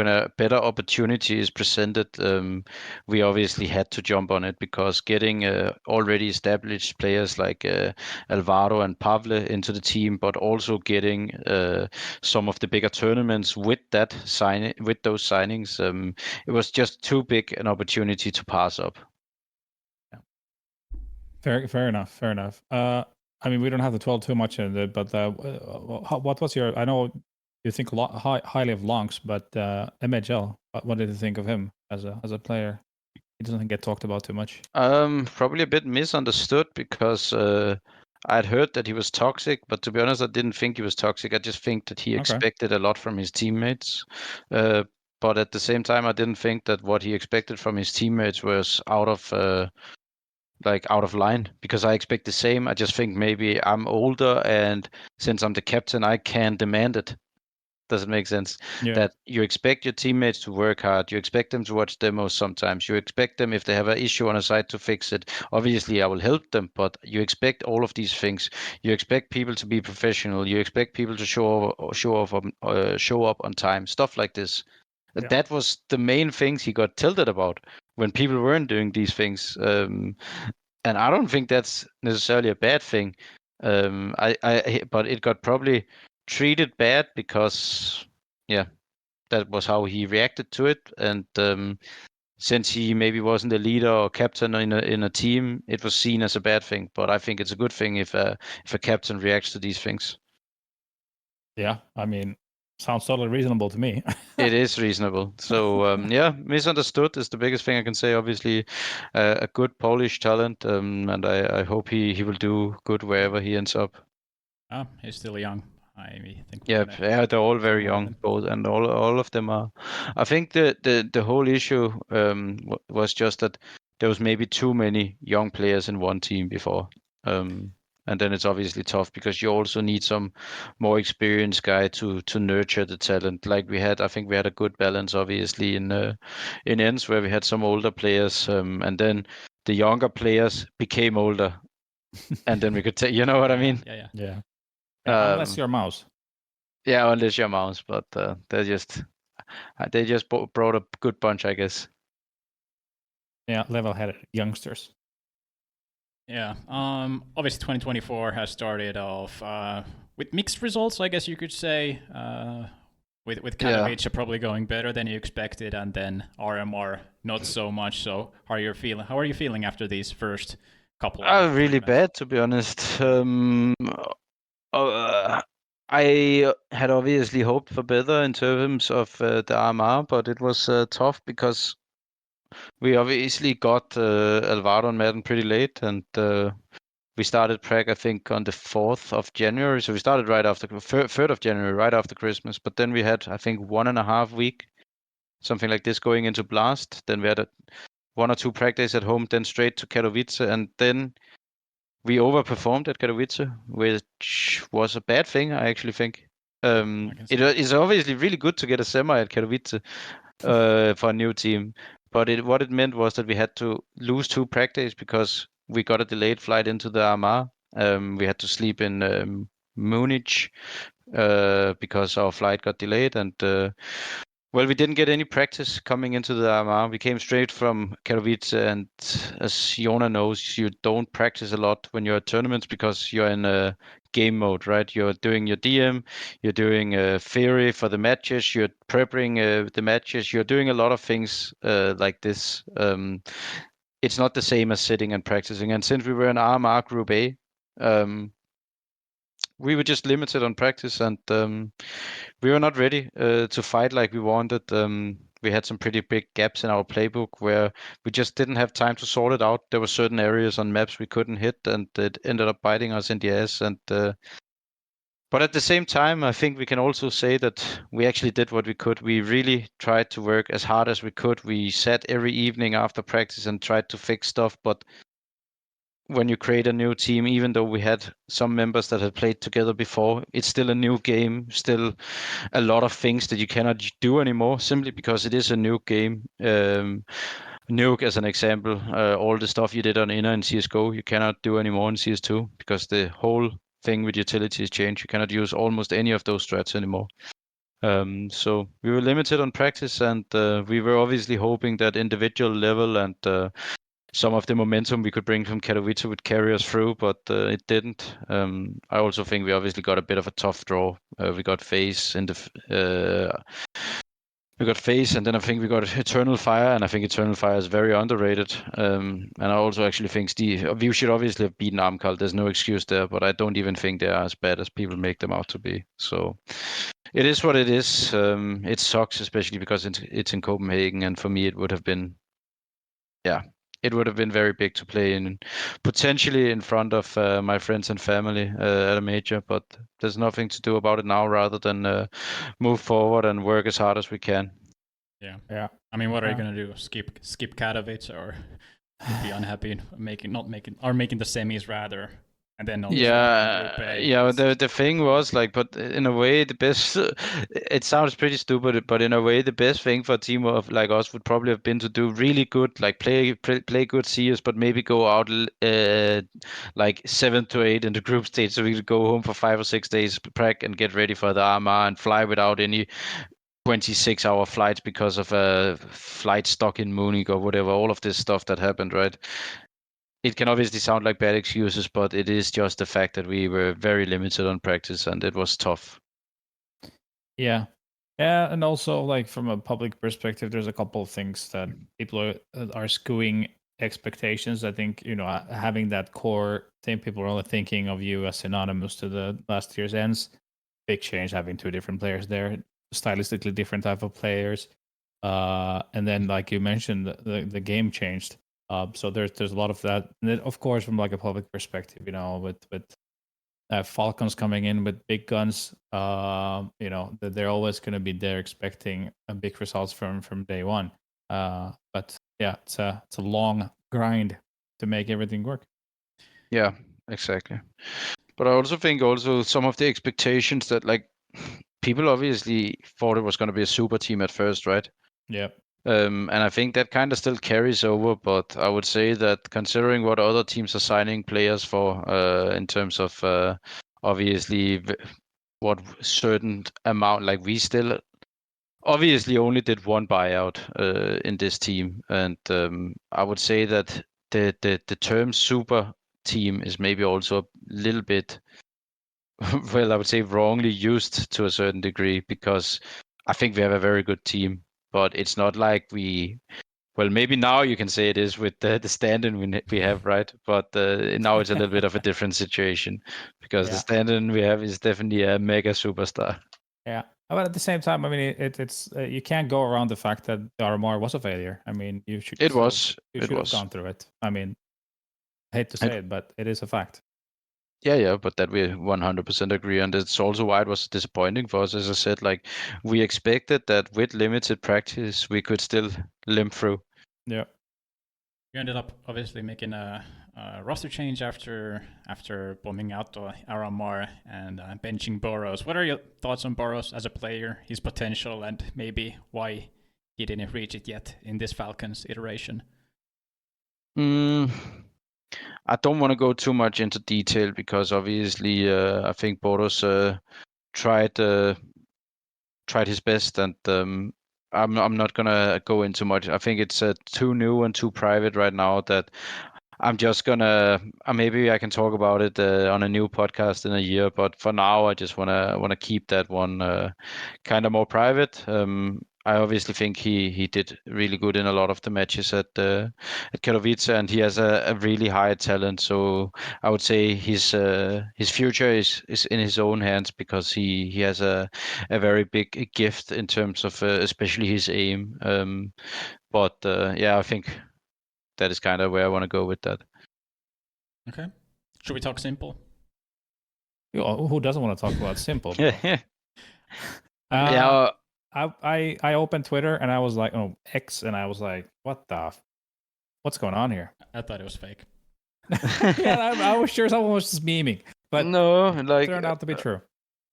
a better opportunity is presented, we obviously had to jump on it, because getting already established players like Alvaro and Pavle into the team, but also getting some of the bigger tournaments with those signings, it was just too big an opportunity to pass up. Fair enough. I mean, we don't have to dwell too much on it, but what was your? I know you think highly of Lonks, but MHL. What did you think of him as a player? He doesn't get talked about too much. Probably a bit misunderstood, because I'd heard that he was toxic, but to be honest, I didn't think he was toxic. I just think that he expected a lot from his teammates. But at the same time, I didn't think that what he expected from his teammates was out of line, because I expect the same. I just think maybe I'm older, and since I'm the captain, I can demand it. Does it make sense? Yeah. That you expect your teammates to work hard. You expect them to watch demos sometimes. You expect them, if they have an issue on a site, to fix it. Obviously, I will help them, but you expect all of these things. You expect people to be professional. You expect people to show up on time. Stuff like this. Yeah. That was the main things he got tilted about when people weren't doing these things. And I don't think that's necessarily a bad thing. But it got probably treated bad, because that was how he reacted to it. And since he maybe wasn't a leader or captain in a team, it was seen as a bad thing. But I think it's a good thing if a captain reacts to these things. Yeah, I mean, sounds totally reasonable to me. It is reasonable. So misunderstood is the biggest thing I can say. Obviously, a good Polish talent, and I hope he will do good wherever he ends up. He's still young. I think. Yeah, they're all very young, both, and all of them are. I think the whole issue was just that there was maybe too many young players in one team before. And then it's obviously tough, because you also need some more experienced guy to nurture the talent. Like I think we had a good balance, obviously, in ENCE, where we had some older players, and then the younger players became older, and then we could take. You know what I mean? Yeah. Unless you're a mouse. Yeah, unless you're a mouse, but they just brought a good bunch, I guess. Yeah, level-headed youngsters. Yeah. Obviously, 2024 has started off with mixed results, I guess you could say. With Katowice probably going better than you expected, and then RMR not so much. So, how are you feeling after these first couple? Really bad, to be honest. I had obviously hoped for better in terms of the RMR, but it was tough, because we obviously got Alvaro and Madden pretty late, and we started Prague, I think, on the 4th of January. So we started right after 3rd of January, right after Christmas. But then we had, I think, 1.5 week, something like this, going into Blast. Then we had 1 or 2 practice at home, then straight to Katowice, and then we overperformed at Katowice, which was a bad thing, I actually think. It is obviously really good to get a semi at Katowice for a new team. But what it meant was that we had to lose 2 practice, because we got a delayed flight into the RMR. We had to sleep in Munich because our flight got delayed. And we didn't get any practice coming into the RMR. We came straight from Katowice, and as Jona knows, you don't practice a lot when you're at tournaments, because you're in a game mode, right? You're doing your DM, you're doing theory for the matches, you're preparing the matches, you're doing a lot of things like this. It's not the same as sitting and practicing. And since we were in RMR Group A, we were just limited on practice, and we were not ready to fight like we wanted. We had some pretty big gaps in our playbook where we just didn't have time to sort it out. There were certain areas on maps we couldn't hit, and it ended up biting us in the ass. And but at the same time, I think we can also say that we actually did what we could. We really tried to work as hard as we could. We sat every evening after practice and tried to fix stuff, but when you create a new team, even though we had some members that had played together before, it's still a new game, still a lot of things that you cannot do anymore, simply because it is a new game. Nuke, as an example, all the stuff you did on inner in CSGO, you cannot do anymore in CS2 because the whole thing with utilities changed. You cannot use almost any of those strats anymore. So we were limited on practice, and we were obviously hoping that individual level and some of the momentum we could bring from Katowice would carry us through, but it didn't. I also think we obviously got a bit of a tough draw. We got FaZe in the and then I think we got Eternal Fire, and I think Eternal Fire is very underrated. And I also actually think we should obviously have beaten Armcal. There's no excuse there, but I don't even think they are as bad as people make them out to be. So it is what it is. It sucks, especially because it's in Copenhagen, and for me it would have been, it would have been very big to play in, potentially in front of my friends and family at a major, but there's nothing to do about it now rather than move forward and work as hard as we can. Yeah. I mean, what are you gonna do? Skip Katowice, or be unhappy making the semis rather? And then the thing was like, but in a way the best, it sounds pretty stupid, but in a way the best thing for a team of like us would probably have been to do really good, like play good CS, but maybe go out like 7 to 8 in the group stage, so we could go home for 5 or 6 days, prac, and get ready for the RMR and fly without any 26-hour flights because of a flight stuck in Munich or whatever, all of this stuff that happened, right? It can obviously sound like bad excuses, but it is just the fact that we were very limited on practice and it was tough. Yeah. Yeah, and also like from a public perspective, there's a couple of things that people are skewing expectations. I think, having that core thing, people are only thinking of you as synonymous to the last year's ENCE. Big change having two different players there, stylistically different type of players. And then, like you mentioned, the game changed. So there's a lot of that. And then, of course, from like a public perspective, with Falcons coming in with big guns, that they're always going to be there expecting big results from day one. But yeah, it's a long grind to make everything work. Yeah, exactly. But I also think some of the expectations that like people obviously thought it was going to be a super team at first, right? Yeah. And I think that kind of still carries over, but I would say that considering what other teams are signing players for, in terms of obviously what certain amount, like we still obviously only did one buyout in this team, and I would say that the term super team is maybe also a little bit, well, I would say wrongly used to a certain degree, because I think we have a very good team. But it's not like well, maybe now you can say it is with the stand-in we have, right? But now it's a little bit of a different situation, because the stand-in we have is definitely a mega superstar. Yeah, but at the same time, I mean, it's you can't go around the fact that the RMR was a failure. I mean, you should have gone through it. I mean, I hate to say it, but it is a fact. Yeah, but that we 100% agree, and it's also why it was disappointing for us. As I said, like we expected that with limited practice we could still limp through. Yeah. You ended up obviously making a roster change after bombing out the RMR and benching Boros. What are your thoughts on Boros as a player, his potential, and maybe why he didn't reach it yet in this Falcons iteration? I don't want to go too much into detail, because obviously I think Boros tried his best, and I'm not gonna go into much. I think it's too new and too private right now that I'm just gonna maybe I can talk about it on a new podcast in a year. But for now, I just wanna keep that one kind of more private. I obviously think he did really good in a lot of the matches at Katowice, and he has a really high talent. So I would say his future is in his own hands, because he has a very big gift in terms of especially his aim. But I think that is kind of where I want to go with that. Okay. Should we talk s1mple? Who doesn't want to talk about s1mple? I opened Twitter and I was like, X, and I was like, what's going on here? I thought it was fake. Yeah, I was sure someone was just memeing, but no, it turned out to be true.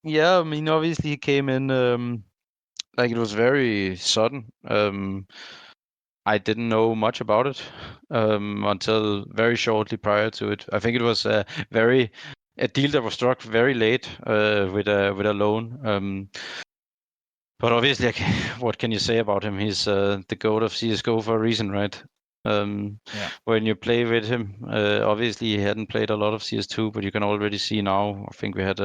Yeah, I mean, obviously he came in like it was very sudden. I didn't know much about it until very shortly prior to it. I think it was a deal that was struck very late with a loan. But obviously, what can you say about him? He's the GOAT of CS:GO for a reason, right? When you play with him, obviously he hadn't played a lot of CS2, but you can already see now. I think we had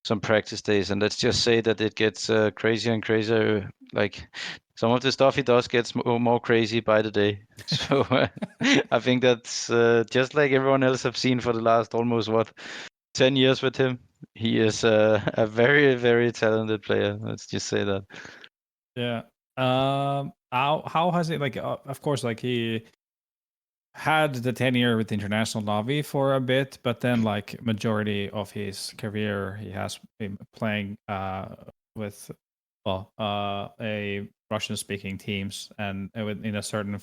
some practice days, and let's just say that it gets crazier and crazier. Like some of the stuff he does gets more crazy by the day. So I think that's just like everyone else have seen for the last almost 10 years with him. He is a very, very talented player. Let's just say that. Yeah. How has it, like, of course, like he had the tenure with international Navi for a bit, but then like majority of his career he has been playing with a Russian speaking teams and in a certain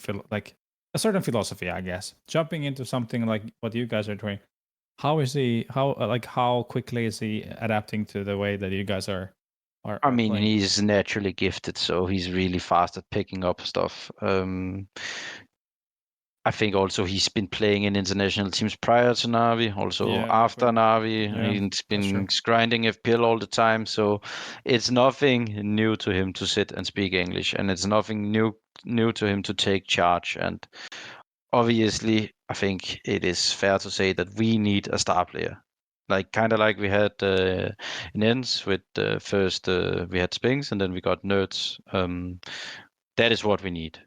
philosophy, I guess. Jumping into something like what you guys are doing, how quickly is he adapting to the way that you guys are I mean, playing? he's naturally gifted, so he's really fast at picking up stuff. I think also he's been playing in international teams prior to Navi, also after Navi. He's been grinding FPL all the time, so it's nothing new to him to sit and speak English, and it's nothing new to him to take charge. And obviously, I think it is fair to say that we need a star player. Like kind of like we had in ENCE with first we had Spinx and then we got nerds. That is what we need.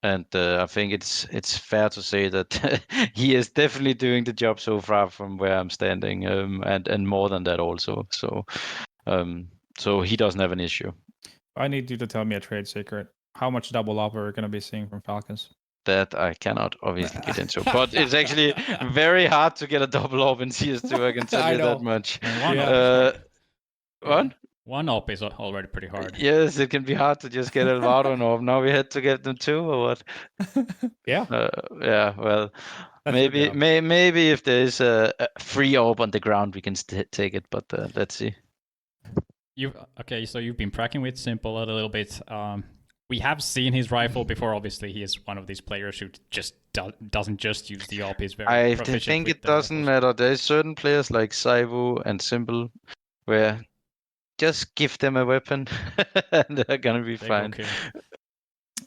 And I think it's fair to say that he is definitely doing the job so far from where I'm standing, and more than that also. So he doesn't have an issue. I need you to tell me a trade secret. How much double up are we going to be seeing from Falcons? That I cannot obviously get into, but it's actually very hard to get a double op in CS2. I can tell you that much. One op is already pretty hard. Yes, it can be hard to just get a Valorant op. Now we had to get them two, or what? Yeah. Well, maybe if there is a free op on the ground, we can take it. But let's see. So you've been practicing with s1mple a little bit. We have seen his rifle before. Obviously, he is one of these players who just doesn't just use the op. He's very proficient. I think it doesn't matter. There's certain players like s1mple and s1mple where just give them a weapon and they're gonna be fine.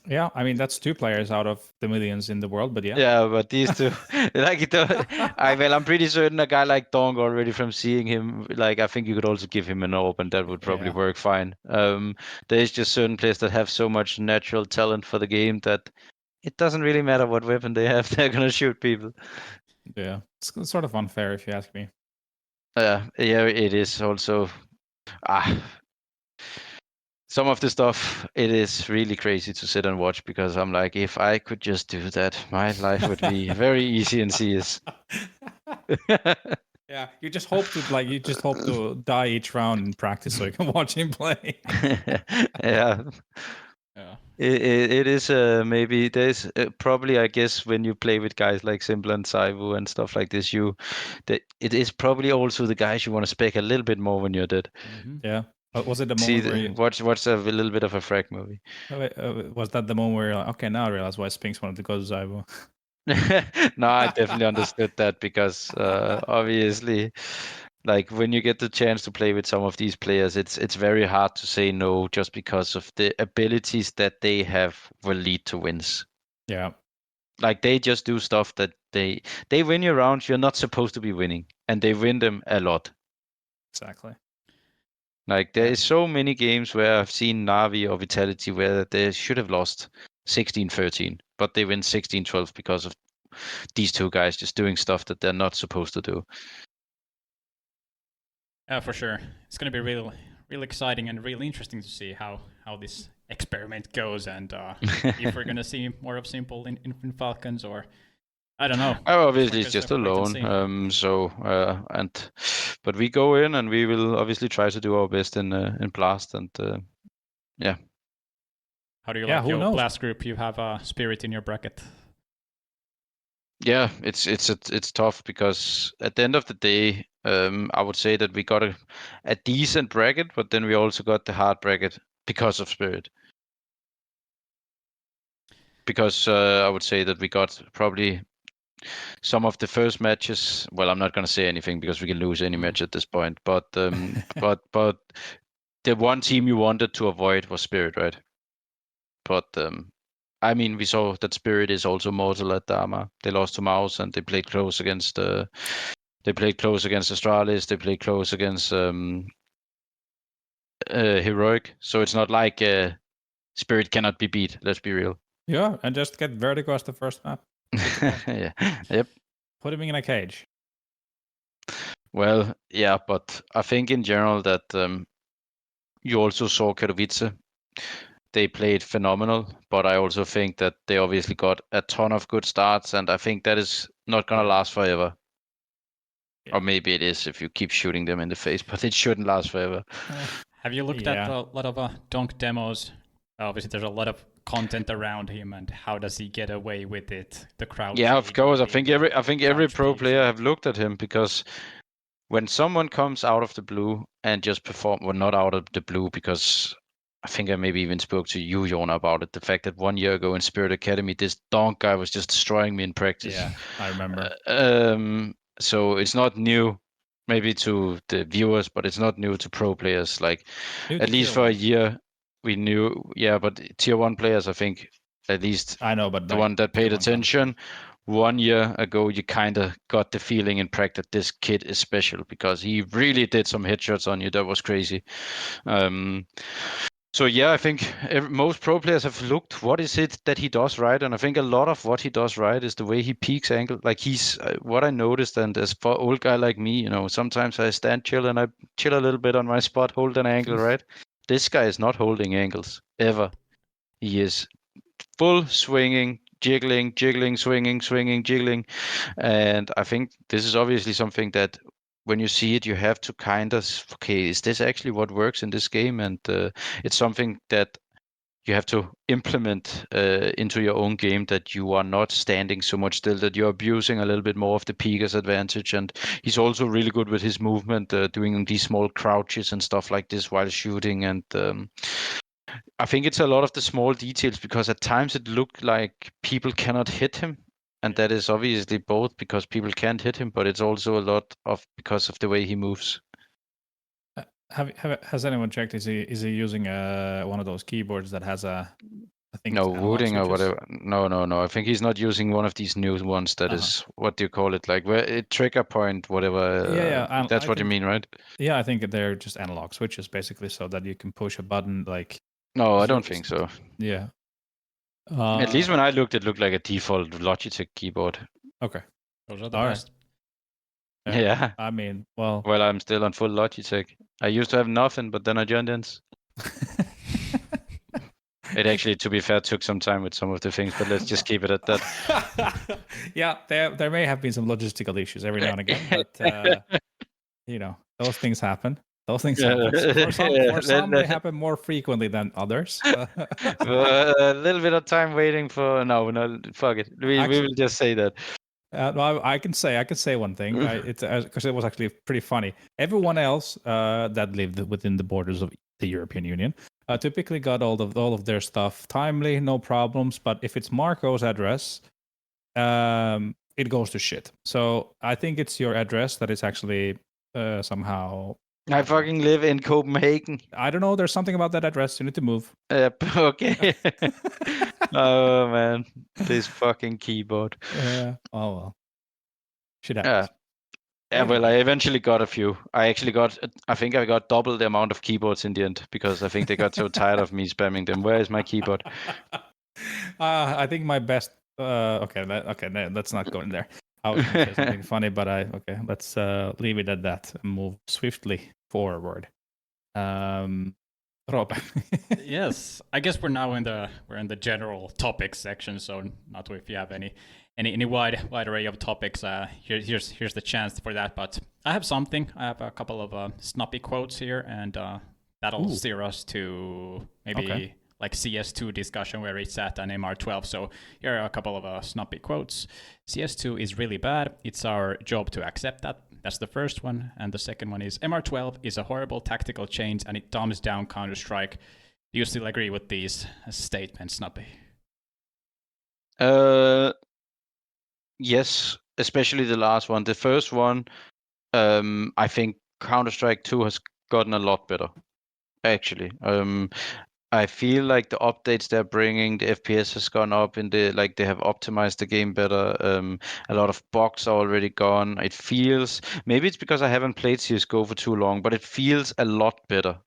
Yeah, I mean that's two players out of the millions in the world, but yeah. Yeah, but these two, I'm pretty certain a guy like Donk already from seeing him, like I think you could also give him an AWP and that would probably work fine. There's just certain players that have so much natural talent for the game that it doesn't really matter what weapon they have; they're gonna shoot people. Yeah, it's sort of unfair if you ask me. Yeah, it is also. Some of the stuff, it is really crazy to sit and watch because I'm like, if I could just do that, my life would be very easy in CS. Yeah, you just hope to die each round in practice so you can watch him play. Yeah. It is maybe there's probably, I guess, when you play with guys like s1mple and s1mple and stuff like this, it is probably also the guys you want to spec a little bit more when you're dead. Mm-hmm. Yeah. Was it the moment where you watch a little bit of a frag movie? Was that the moment where you're like, okay, now I realize why Spinx wanted to go to s1mple? No, I definitely understood that because obviously, like when you get the chance to play with some of these players, it's very hard to say no just because of the abilities that they have will lead to wins. Yeah. Like they just do stuff that they win you rounds you're not supposed to be winning, and they win them a lot. Exactly. Like there is so many games where I've seen Navi or Vitality where they should have lost 16-13, but they win 16-12 because of these two guys just doing stuff that they're not supposed to do. Yeah, for sure. It's going to be real exciting and really interesting to see how this experiment goes, and if we're going to see more of s1mple in Falcons, or I don't know. Obviously, it's just a loan. But we go in and we will obviously try to do our best in Blast, and yeah. How do you like your Blast group? You have a Spirit in your bracket. Yeah, it's tough because at the end of the day, I would say that we got a decent bracket, but then we also got the hard bracket because of Spirit. Because I would say that we got probably some of the first matches. Well, I'm not going to say anything because we can lose any match at this point. But but the one team you wanted to avoid was Spirit, right? But I mean, we saw that Spirit is also mortal at Dharma. They lost to Mouse and they played close against Astralis. They played close against Heroic. So it's not like Spirit cannot be beat. Let's be real. Yeah, and just get Vertigo as the first map. Yeah. Yep. Put him in a cage. Well, yeah, but I think in general that you also saw Katowice. They played phenomenal, but I also think that they obviously got a ton of good starts, and I think that is not going to last forever. Yeah. Or maybe it is if you keep shooting them in the face, but it shouldn't last forever. Have you looked at a lot of donk demos? Obviously, there's a lot of content around him, and how does he get away with it? The crowd. Yeah, of course. I think every pro player have looked at him, because when someone comes out of the blue and just perform, well, not out of the blue, because I think I maybe even spoke to you, Jona, about it. The fact that 1 year ago in Spirit Academy, this donk guy was just destroying me in practice. Yeah, I remember. So it's not new, maybe to the viewers, but it's not new to pro players. Like, at least for a year, we knew. Yeah, but tier 1 players, I think, at least I know, but the one that paid attention, 1 year ago, you kind of got the feeling in practice that this kid is special, because he really did some headshots on you. That was crazy. So yeah, I think most pro players have looked, what is it that he does right? And I think a lot of what he does right is the way he peaks angle. Like, he's what I noticed, and as for old guy like me, sometimes I stand chill and I chill a little bit on my spot, hold an angle, right? This guy is not holding angles ever. He is full swinging, jiggling, swinging, jiggling. And I think this is obviously something that when you see it, you have to kind of, okay, is this actually what works in this game? And it's something that you have to implement into your own game, that you are not standing so much still, that you're abusing a little bit more of the peeker's advantage. And he's also really good with his movement, doing these small crouches and stuff like this while shooting. And I think it's a lot of the small details, because at times it looked like people cannot hit him. And that is obviously both because people can't hit him, but it's also a lot of because of the way he moves. Has anyone checked? Is he using one of those keyboards that has I think no wooding or whatever? No. I think he's not using one of these new ones. That is, what do you call it? Like, where it trigger point, whatever. Yeah. That's what you mean, right? Yeah, I think they're just analog switches, basically, so that you can push a button like. No, I don't think so. Yeah. At least when I looked, it looked like a default Logitech keyboard. Okay. Those are the best. Yeah. I mean, well, I'm still on full Logitech. I used to have nothing, but then I joined ENCE. It actually, to be fair, took some time with some of the things, but let's just keep it at that. Yeah, there may have been some logistical issues every now and again, but those things happen. Those things happen. For some they happen more frequently than others. A little bit of time waiting for no, fuck it. We will just say that. No, I can say one thing. Because it was actually pretty funny. Everyone else that lived within the borders of the European Union typically got all of their stuff timely, no problems. But if it's Marco's address, it goes to shit. So I think it's your address that is actually somehow. I fucking live in Copenhagen. I don't know. There's something about that address. You need to move. Yep. Okay. Oh man, this fucking keyboard. Yeah. Oh well. Should happen. Yeah. Well, I eventually got a few. I think I got double the amount of keyboards in the end, because I think they got so tired of me spamming them. Where is my keyboard? I think my best. Okay. Let's not go in there. I was going to say something funny, but let's leave it at that and move swiftly forward. Rob. Yes, I guess we're in the general topics section. So, not if you have any wide array of topics. Here's the chance for that. But I have something. I have a couple of Snappi quotes here, and that'll steer us to maybe like CS2 discussion where it's at an MR12. So here are a couple of Snappi quotes. CS2 is really bad. It's our job to accept that. That's the first one. And the second one is MR12 is a horrible tactical change and it dumbs down Counter-Strike. Do you still agree with these statements, Snappi? Yes, especially the last one. The first one, I think Counter-Strike 2 has gotten a lot better, actually. I feel like the updates they're bringing, the FPS has gone up they have optimized the game better. A lot of bugs are already gone. It feels, maybe it's because I haven't played CSGO for too long, but it feels a lot better.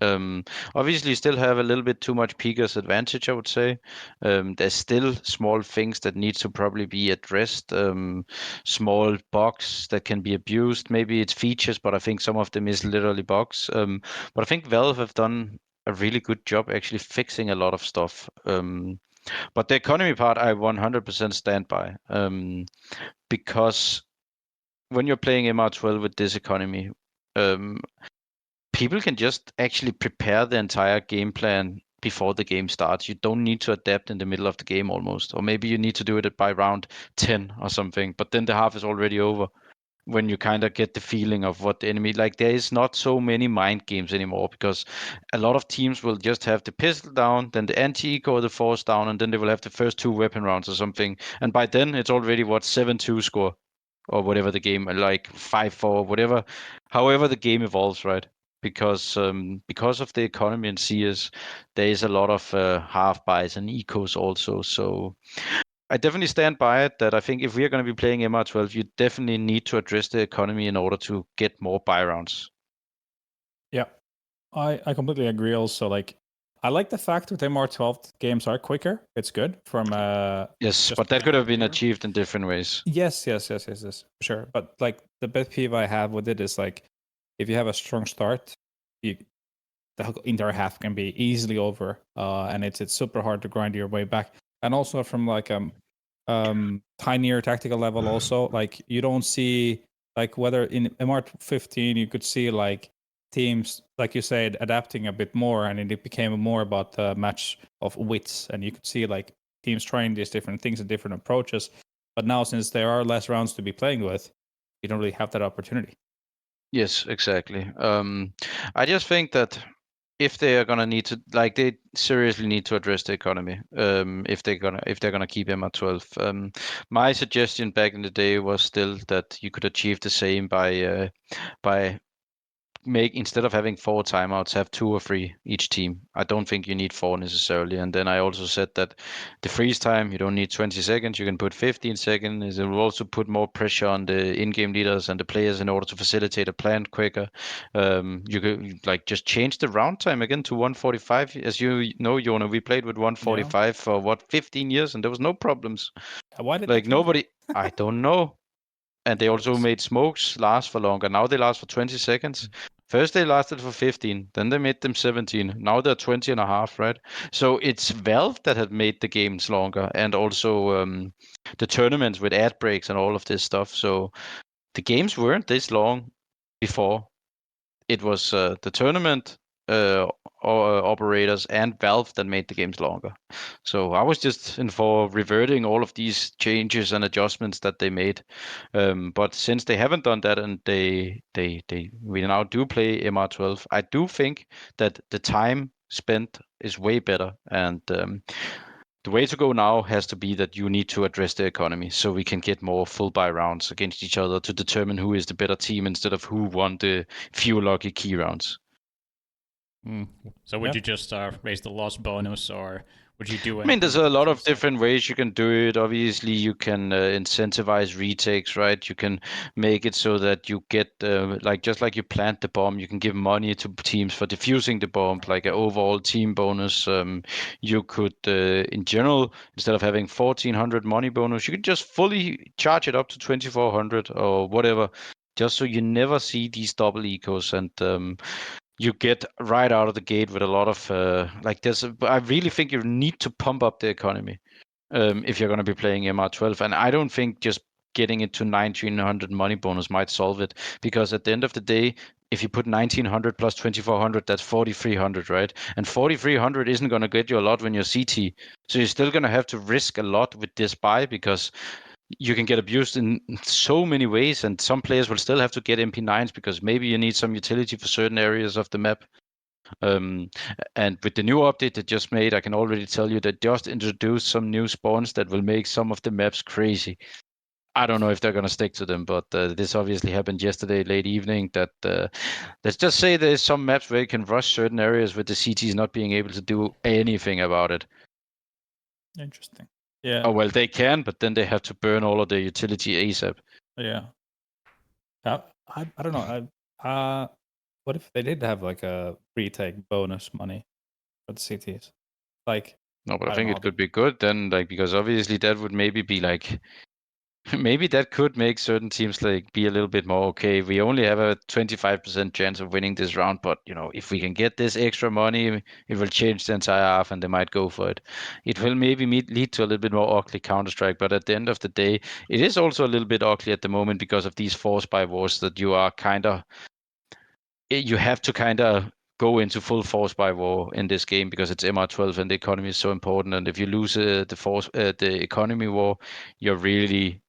Yeah. Obviously, you still have a little bit too much Pika's advantage, I would say. There's still small things that need to probably be addressed. Small bugs that can be abused. Maybe it's features, but I think some of them is literally bugs. But I think Valve have done a really good job actually fixing a lot of stuff. But the economy part, I 100% stand by. Because when you're playing MR12 with this economy, people can just actually prepare the entire game plan before the game starts. You don't need to adapt in the middle of the game almost. Or maybe you need to do it by round 10 or something. But then the half is already over when you kind of get the feeling of what the enemy... Like, there is not so many mind games anymore because a lot of teams will just have the pistol down, then the anti-eco or the force down, and then they will have the first 2 weapon rounds or something. And by then, it's already, 7-2 score? Or whatever the game, like 5-4, whatever. However the game evolves, right? Because of the economy in CS, there is a lot of half buys and ecos also. So I definitely stand by it that I think if we are going to be playing MR12, you definitely need to address the economy in order to get more buy rounds. Yeah, I completely agree also. Like, I like the fact that MR12 games are quicker. It's good from yes, but that could have been achieved in different ways. Yes, for sure. But like the pet peeve I have with it is like if you have a strong start, the entire half can be easily over, and it's super hard to grind your way back. And also from like tinier tactical level, also like you don't see like whether in MR15 you could see like teams, like you said, adapting a bit more, and it became more about the match of wits, and you could see like teams trying these different things and different approaches. But now, since there are less rounds to be playing with, you don't really have that opportunity. Yes, exactly. I just think that if they are gonna need to, like, they seriously need to address the economy. If they're gonna keep MR12. My suggestion back in the day was still that you could achieve the same by instead of having 4 timeouts, have 2 or 3 each team. I don't think you need 4 necessarily. And then I also said that the freeze time, you don't need 20 seconds, you can put 15 seconds. It will also put more pressure on the in-game leaders and the players in order to facilitate a plan quicker. You could like just change the round time again to 145. As you know, Jona, we played with 145 for 15 years, and there was no problems. Why did like nobody? I don't know. And they also made smokes last for longer. Now they last for 20 seconds. First they lasted for 15, then they made them 17. Now they're 20 and a half, right? So it's Valve that had made the games longer, and also the tournaments with ad breaks and all of this stuff. So the games weren't this long before. It was the tournament operators and Valve that made the games longer. So I was just in for reverting all of these changes and adjustments that they made. But since they haven't done that, and we now do play MR12, I do think that the time spent is way better. And the way to go now has to be that you need to address the economy so we can get more full buy rounds against each other to determine who is the better team instead of who won the few lucky key rounds. So would you just raise the loss bonus, or would you do? I mean, there's a lot of different ways you can do it. Obviously, you can incentivize retakes, right? You can make it so that you get just like you plant the bomb, you can give money to teams for defusing the bomb, like an overall team bonus. You could, in general, instead of having 1,400 money bonus, you could just fully charge it up to 2,400 or whatever, just so you never see these double ecos. And you get right out of the gate with a lot of I really think you need to pump up the economy if you're going to be playing MR12. And I don't think just getting it to 1,900 money bonus might solve it, because at the end of the day, if you put 1900 plus 2400, that's 4300, right? And 4300 isn't going to get you a lot when you're CT. So you're still going to have to risk a lot with this buy because you can get abused in so many ways, and some players will still have to get MP9s because maybe you need some utility for certain areas of the map. And with the new update they just made, I can already tell you that just introduced some new spawns that will make some of the maps crazy. I don't know if they're going to stick to them, but this obviously happened yesterday late evening. That let's just say there's some maps where you can rush certain areas with the CTs not being able to do anything about it. Interesting. Yeah. Oh well, they can, but then they have to burn all of their utility ASAP. Yeah. I don't know. What if they did have like a retake bonus money for the CTs? Like. No, but I think it could be good then, like, because obviously that would maybe be like. Maybe that could make certain teams like be a little bit more okay. We only have a 25% chance of winning this round, but if we can get this extra money, it will change the entire half, and they might go for it. It will maybe lead to a little bit more ugly Counter-Strike, but at the end of the day, it is also a little bit ugly at the moment because of these force buy wars that you have to kind of go into full force buy war in this game because it's MR12 and the economy is so important. And if you lose the economy war, you're really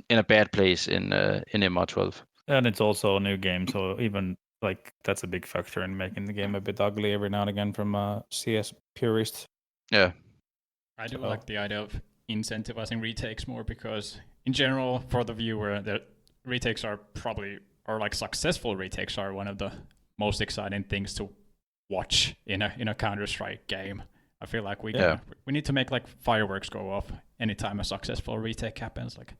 in a bad place in MR12. And it's also a new game, so even like that's a big factor in making the game a bit ugly every now and again from a CS purist. Yeah. I do like the idea of incentivizing retakes more because in general, for the viewer, the retakes are like successful retakes are one of the most exciting things to watch in a Counter-Strike game. I feel like we need to make like fireworks go off anytime a successful retake happens. Like.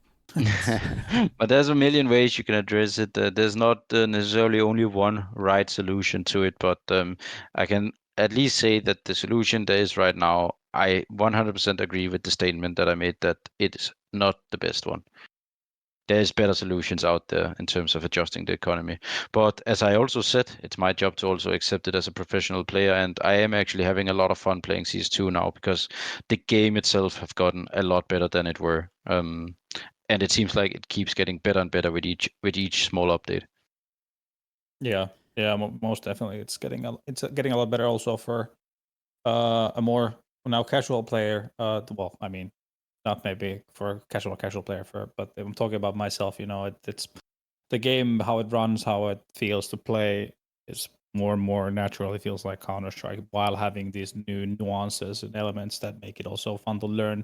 But there's a million ways you can address it. There's not necessarily only one right solution to it, but I can at least say that the solution there is right now, I 100% agree with the statement that I made that it is not the best one. There's better solutions out there in terms of adjusting the economy. But as I also said, it's my job to also accept it as a professional player, and I am actually having a lot of fun playing CS2 now because the game itself have gotten a lot better than it were. And it seems like it keeps getting better and better with each small update. Yeah, most definitely. It's getting a lot better also for a more now casual player. Well, I mean, not maybe for casual player, but I'm talking about myself. It's the game, how it runs, how it feels to play is more and more natural. It feels like Counter-Strike while having these new nuances and elements that make it also fun to learn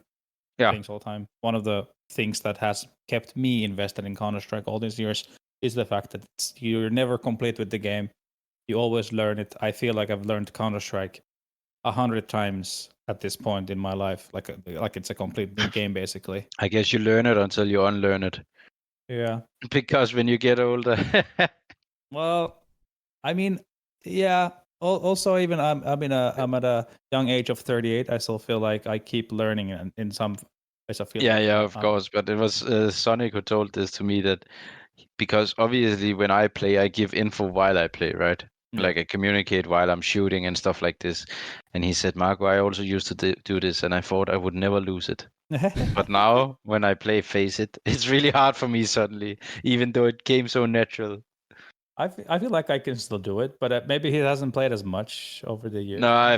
things all the time. One of the things that has kept me invested in Counter-Strike all these years is the fact that you're never complete with the game. You always learn it. I feel like I've learned Counter-Strike 100 times at this point in my life, like it's a complete new game basically. I guess you learn it until you unlearn it. Yeah. Because when you get older. Well, I mean, yeah. Also, even I'm at a young age of 38. I still feel like I keep learning in some ways. I feel. Yeah, of course. But it was Sonic who told this to me, that because obviously when I play, I give info while I play, right? Yeah. Like I communicate while I'm shooting and stuff like this. And he said, Marco, I also used to do this, and I thought I would never lose it. But now when I play Face It, it's really hard for me suddenly, even though it came so natural. I feel like I can still do it, but maybe he hasn't played as much over the years. No,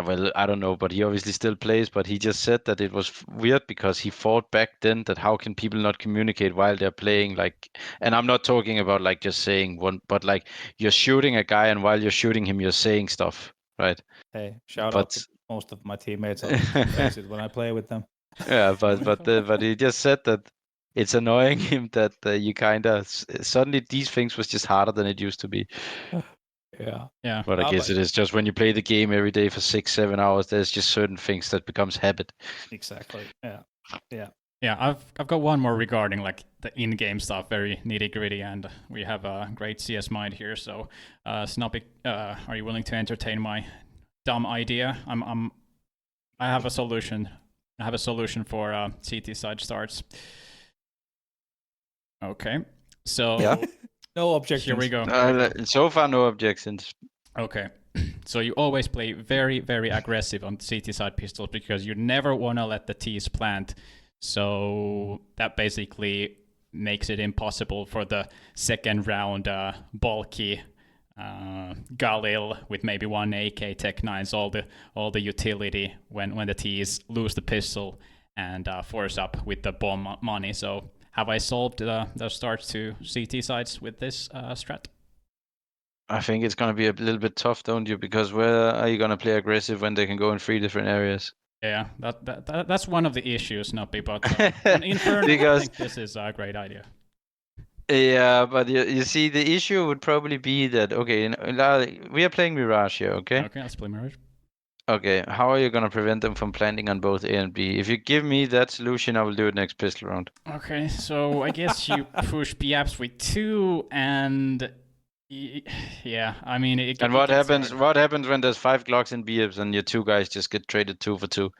well, I don't know, but he obviously still plays. But he just said that it was weird because he thought back then that how can people not communicate while they're playing? Like, and I'm not talking about like just saying one, but like you're shooting a guy, and while you're shooting him, you're saying stuff, right? Hey, shout out to most of my teammates on Face It when I play with them. Yeah, but he just said that it's annoying him that you kind of suddenly these things was just harder than it used to be. Yeah. But I guess it is just when you play the game every day for 6-7 hours, there's just certain things that becomes habit. Exactly. Yeah. I've got one more regarding like the in-game stuff, very nitty-gritty, and we have a great CS mind here. So, Snappi, are you willing to entertain my dumb idea? I have a solution. I have a solution for CT side starts. Okay, so no objections. Here we go. So far, no objections. Okay, so you always play very, very aggressive on CT side pistols because you never want to let the T's plant. So that basically makes it impossible for the second round bulky Galil with maybe one AK Tech 9s, all the utility when the T's lose the pistol and force up with the bomb money. So have I solved the start to CT sides with this strat? I think it's going to be a little bit tough, don't you? Because where are you going to play aggressive when they can go in 3 different areas? Yeah, that's one of the issues, Snappi, but on Inferno, Because... I think this is a great idea. Yeah, but you see, the issue would probably be that, okay, we are playing Mirage here, okay? Okay, let's play Mirage. Okay, how are you going to prevent them from planting on both A and B? If you give me that solution, I will do it next pistol round. Okay, so I guess you push B-apps with 2 and... Yeah, I mean... And what happens? Hard. What happens when there's 5 Glocks in B-apps and your 2 guys just get traded 2 for 2?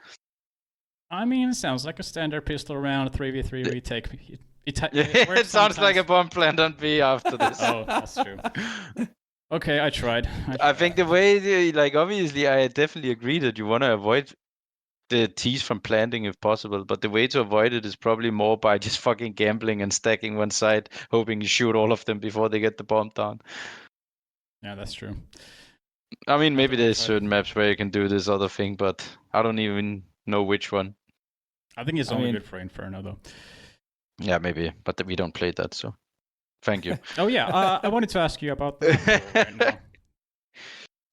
I mean, it sounds like a standard pistol round, 3v3 retake. It sounds like a bomb plant on B after this. Oh, that's true. Okay, I tried. I think the way, like, obviously, I definitely agree that you want to avoid the T's from planting if possible, but the way to avoid it is probably more by just fucking gambling and stacking one side, hoping you shoot all of them before they get the bomb down. Yeah, that's true. I mean, maybe there's certain maps where you can do this other thing, but I don't even know which one. I think it's only good for Inferno, though. Yeah, maybe, but we don't play that, so thank you. Oh yeah, I wanted to ask you about that right now.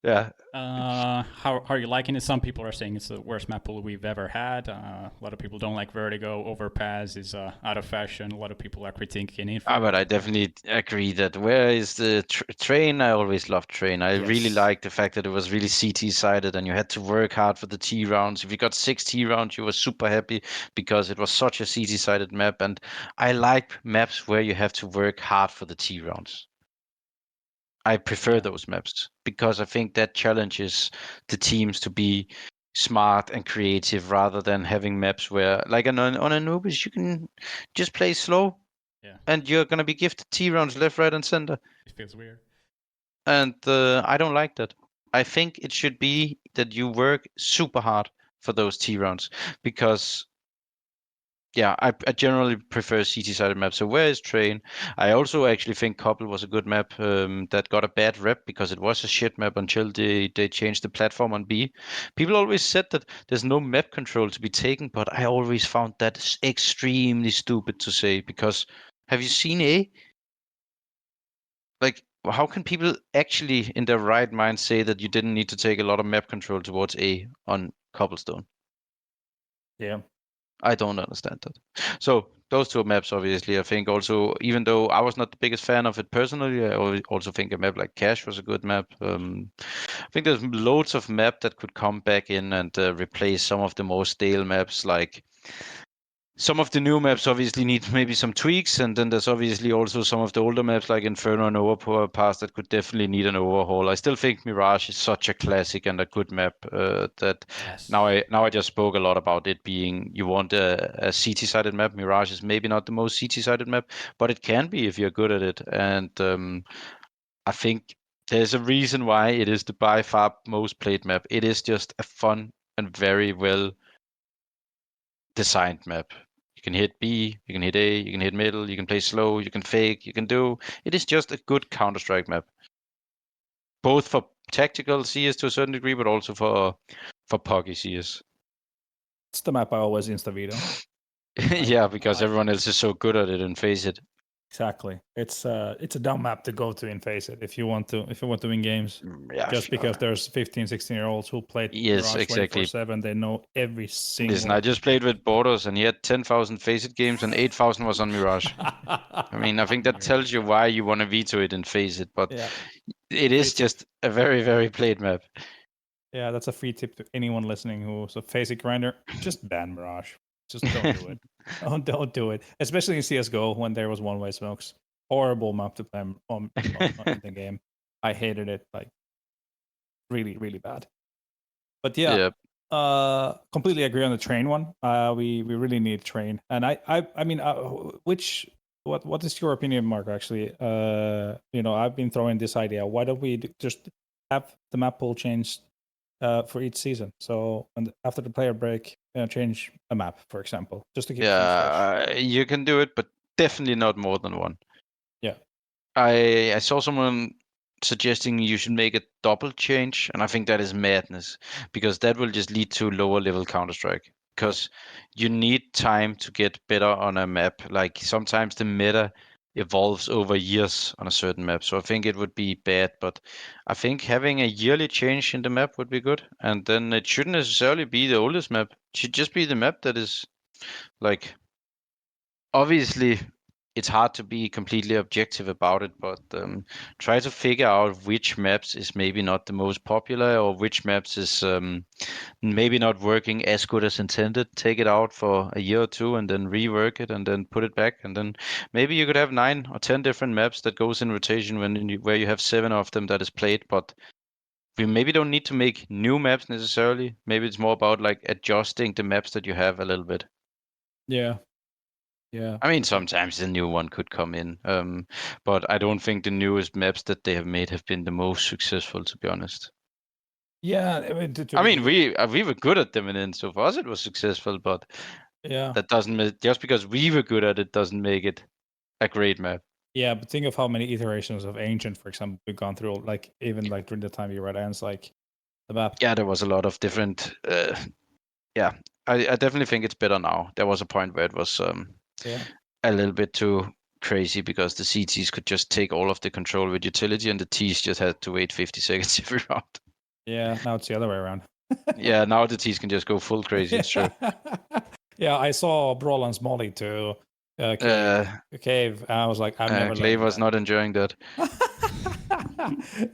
Yeah. How are you liking it? Some people are saying it's the worst map pool we've ever had. A lot of people don't like Vertigo. Overpass is out of fashion. A lot of people are critiquing it. But I definitely agree that where is the train? I always loved train. I really liked the fact that it was really CT sided and you had to work hard for the T rounds. If you got 6 T rounds, you were super happy because it was such a CT sided map. And I like maps where you have to work hard for the T rounds. I prefer those maps because I think that challenges the teams to be smart and creative rather than having maps where, like on Anubis, you can just play slow and you're going to be gifted T rounds left, right, and center. It feels weird. And I don't like that. I think it should be that you work super hard for those T rounds because... Yeah, I generally prefer CT-sided maps. So where is Train? I also actually think Couple was a good map that got a bad rep because it was a shit map until they changed the platform on B. People always said that there's no map control to be taken, but I always found that extremely stupid to say because have you seen A? Like, how can people actually in their right mind say that you didn't need to take a lot of map control towards A on Cobblestone? Yeah. I don't understand that. So those 2 maps, obviously, I think also, even though I was not the biggest fan of it personally, I also think a map like Cash was a good map. I think there's loads of map that could come back in and replace some of the more stale maps. Like some of the new maps obviously need maybe some tweaks, and then there's obviously also some of the older maps like Inferno and Overpass that could definitely need an overhaul. I still think Mirage is such a classic and a good map that now I just spoke a lot about it being you want a CT-sided map. Mirage is maybe not the most CT-sided map, but it can be if you're good at it. And I think there's a reason why it is the by far most played map. It is just a fun and very well designed map. You can hit B, you can hit A, you can hit middle, you can play slow, you can fake, you can do. It is just a good Counter-Strike map. Both for tactical CS to a certain degree, but also for PUBG CS. It's the map I always insta-veto. Yeah, because everyone else is so good at it and face it. Exactly. It's a dumb map to go to and face it if you want to win games. Yeah, just because there's 15, 16-year-olds who played Mirage exactly. 24/7, they know every single. Listen, I just played with Borders and he had 10,000 face it games and 8,000 was on Mirage. I mean, I think that tells you why you want to veto it and face it, but it is just a very, very played map. Yeah, that's a free tip to anyone listening who's a face it grinder. Just ban Mirage. Just don't do it. Don't do it. Especially in CSGO when there was one-way smokes. Horrible map to play on the game. I hated it. Like really, really bad. But completely agree on the train one. We really need train. And I mean, what is your opinion, Mark? Actually, I've been throwing this idea. Why don't we just have the map pool changed for each season? So after the player break, change a map, for example, just to keep things fresh. You can do it, but definitely not more than one. Yeah, I saw someone suggesting you should make a double change, and I think that is madness, because that will just lead to lower level Counter-Strike. Because you need time to get better on a map. Like sometimes the meta evolves over years on a certain map, so I think it would be bad. But I think having a yearly change in the map would be good, and then it shouldn't necessarily be the oldest map. It should just be the map that is like, obviously it's hard to be completely objective about it, but try to figure out which maps is maybe not the most popular, or which maps is maybe not working as good as intended. Take it out for a year or two and then rework it and then put it back, and then maybe you could have 9 or 10 different maps that goes in rotation where you have 7 of them that is played. But we maybe don't need to make new maps necessarily. Maybe it's more about like adjusting the maps that you have a little bit. Yeah. I mean, sometimes the new one could come in, but I don't think the newest maps that they have made have been the most successful, to be honest. Yeah, I mean, we were good at them, and so for us it was successful. But that doesn't, just because we were good at it doesn't make it a great map. Yeah, but think of how many iterations of Ancient, for example, we've gone through. Like even like during the time you were at ENCE, like the map. Yeah, there was a lot of different. Yeah, I definitely think it's better now. There was a point where it was a little bit too crazy, because the CTs could just take all of the control with utility, and the Ts just had to wait 50 seconds every round. Yeah, now it's the other way around. Yeah, now the Ts can just go full crazy. It's true. Yeah, I saw Brolan's molly to cave. I was like, I've never. Clay was not enjoying that.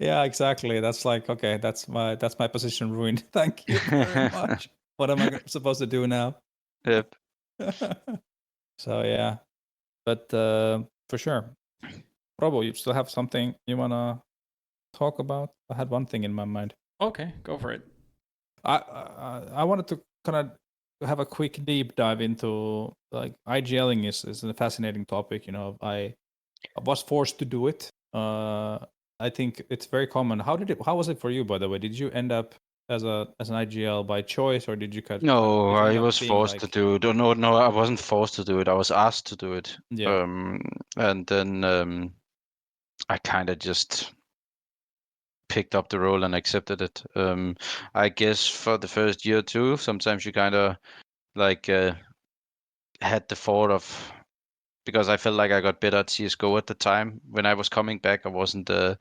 Yeah, exactly. That's like, okay, that's my position ruined. Thank you very much. What am I supposed to do now? Yep. So yeah, but for sure, Robo, you still have something you wanna talk about? I had one thing in my mind. Okay, go for it. I wanted to kind of have a quick deep dive into like IGLing is a fascinating topic. You know, I was forced to do it. I think it's very common. How was it for you, by the way? Did you end up as an IGL by choice, or did you cut? No, I was forced to do it. No, I wasn't forced to do it. I was asked to do it. Yeah. And then I kind of just picked up the role and accepted it. I guess for the first year or two, sometimes you kind of like had the thought of, because I felt like I got better at CSGO at the time. When I was coming back, I wasn't the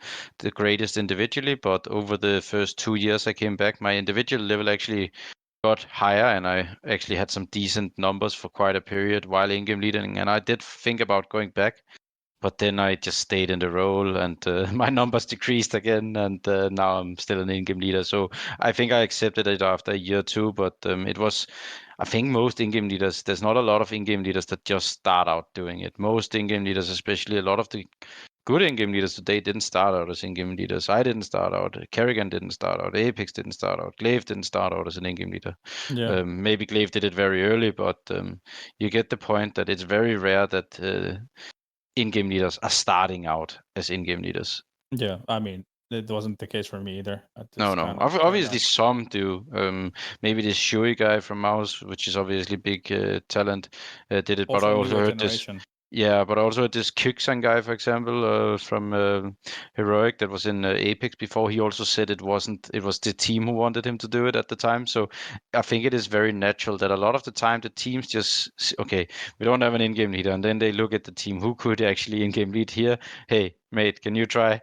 greatest individually, but over the first 2 years I came back, my individual level actually got higher, and I actually had some decent numbers for quite a period while in-game leading, and I did think about going back. But then I just stayed in the role, and my numbers decreased again, and now I'm still an in-game leader. So I think I accepted it after a year or two, but it was, I think most in-game leaders, there's not a lot of in-game leaders that just start out doing it. Most in-game leaders, especially a lot of the good in-game leaders today, didn't start out as in-game leaders. I didn't start out. Kerrigan didn't start out. Apex didn't start out. Glaive didn't start out as an in-game leader. Yeah. Maybe Glaive did it very early, but you get the point that it's very rare that in-game leaders are starting out as in-game leaders. Yeah, I mean, it wasn't the case for me either. No. Obviously, some do. Maybe this Shui guy from Mouse, which is obviously big talent, did it. Also but I also heard generation. this. Yeah, but also this Kixan guy, for example, from Heroic, that was in Apex before. He also said it was the team who wanted him to do it at the time. So I think it is very natural that a lot of the time the teams just, okay, we don't have an in-game leader, and then they look at the team, who could actually in-game lead here? Hey, mate, can you try?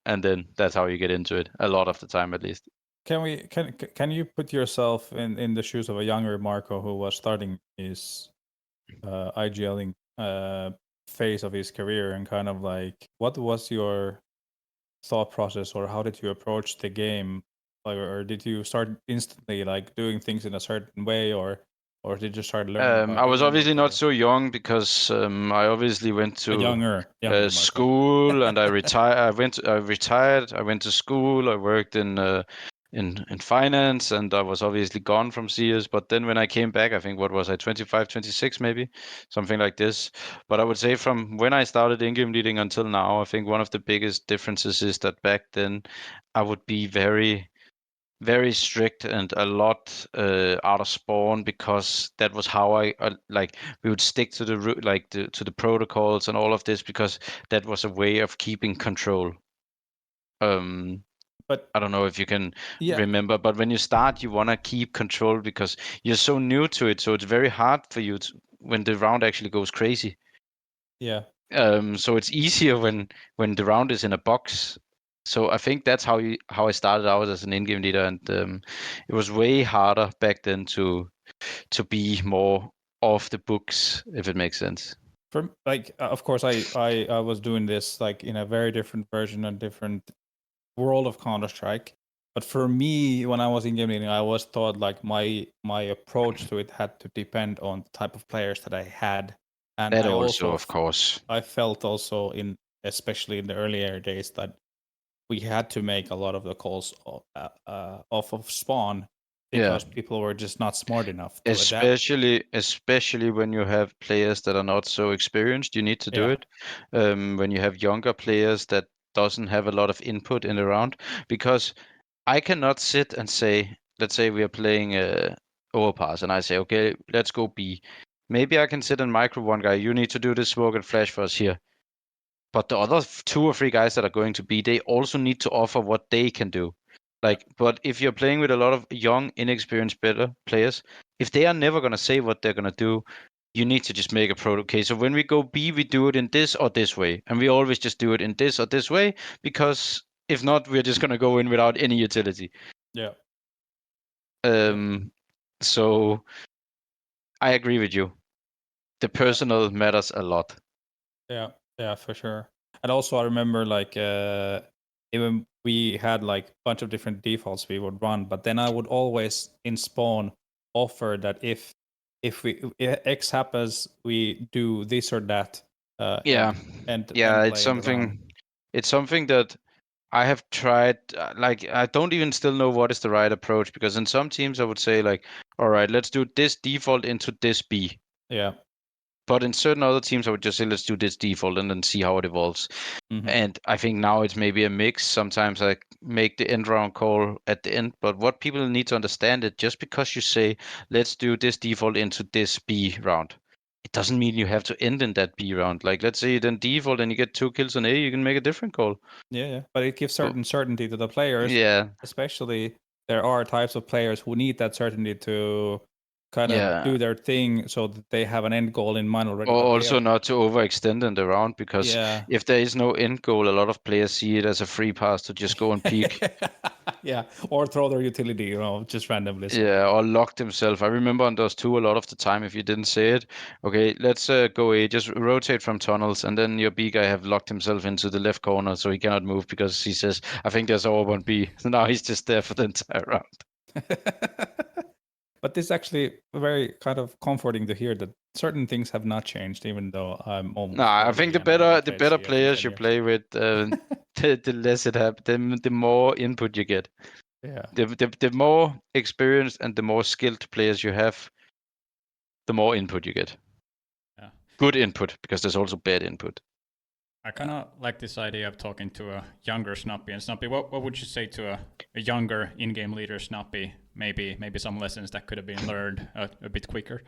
And then that's how you get into it, a lot of the time at least. Can you put yourself in the shoes of a younger Marco who was starting his IGLing phase of his career, and kind of like, what was your thought process, or how did you approach the game? Like, or did you start instantly like doing things in a certain way, or did you start learning? I was obviously not so young, because I obviously went to younger school, and I retired. I went to school. I worked in finance, and I was obviously gone from CS. But then when I came back, I think, what was I, 25, 26 maybe, something like this. But I would say from when I started in-game leading until now, I think one of the biggest differences is that back then I would be very, very strict and a lot out of spawn, because that was how I like, we would stick to the to the protocols and all of this, because that was a way of keeping control. But I don't know if you can remember, but when you start, you want to keep control because you're so new to it. So it's very hard for you when the round actually goes crazy. Yeah. So it's easier when the round is in a box. So I think that's how I started out as an in-game leader, and it was way harder back then to be more off the books, if it makes sense. For of course, I was doing this like in a very different version and different world of Counter-Strike. But for me, when I was in game leading, I was thought like my approach to it had to depend on the type of players that I had, and that I also, of course, I felt also especially in the earlier days that we had to make a lot of the calls off of spawn because people were just not smart enough to adapt. Especially when you have players that are not so experienced, you need to do it. When you have younger players that doesn't have a lot of input in the round, because I cannot sit and say, let's say we are playing overpass, and I say, okay, let's go B. Maybe I can sit and micro one guy. You need to do this smoke and flash for us here. But the other 2 or 3 guys that are going to B, they also need to offer what they can do. But if you're playing with a lot of young, inexperienced, better players, if they are never gonna say what they're gonna do, you need to just make a protocol. Okay, so when we go B, we do it in this or this way, and we always just do it in this or this way, because if not, we're just gonna go in without any utility. Yeah. So I agree with you. The personal matters a lot. Yeah, for sure. And also I remember like even we had like a bunch of different defaults we would run, but then I would always in spawn offer that if X happens, we do this or that. It's something that I have tried. I don't even still know what is the right approach, because in some teams I would say like, all right, let's do this default into this B. Yeah. But in certain other teams, I would just say, let's do this default and then see how it evolves. Mm-hmm. And I think now it's maybe a mix. Sometimes I make the end round call at the end. But what people need to understand is just because you say, let's do this default into this B round, it doesn't mean you have to end in that B round. Like, let's say you then default and you get 2 kills on A, you can make a different call. Yeah. But it gives certain certainty to the players. Yeah. Especially there are types of players who need that certainty to kind of do their thing so that they have an end goal in mind already. Or also not to overextend in the round, because if there is no end goal, a lot of players see it as a free pass to just go and peek. Yeah, or throw their utility, just randomly. Yeah, or lock themselves. I remember on those 2 a lot of the time, if you didn't say it, okay, let's go A, just rotate from tunnels, and then your B guy have locked himself into the left corner so he cannot move because he says, I think there's over on B. So now he's just there for the entire round. But this is actually very kind of comforting to hear that certain things have not changed, even though I'm almost. No, I think the better players you play with, the less it happens, the more input you get. Yeah. The more experienced and the more skilled players you have, the more input you get. Yeah. Good input, because there's also bad input. I kind of like this idea of talking to a younger Snappi. And Snappi, what would you say to a younger in-game leader Snappi? Maybe some lessons that could have been learned a bit quicker.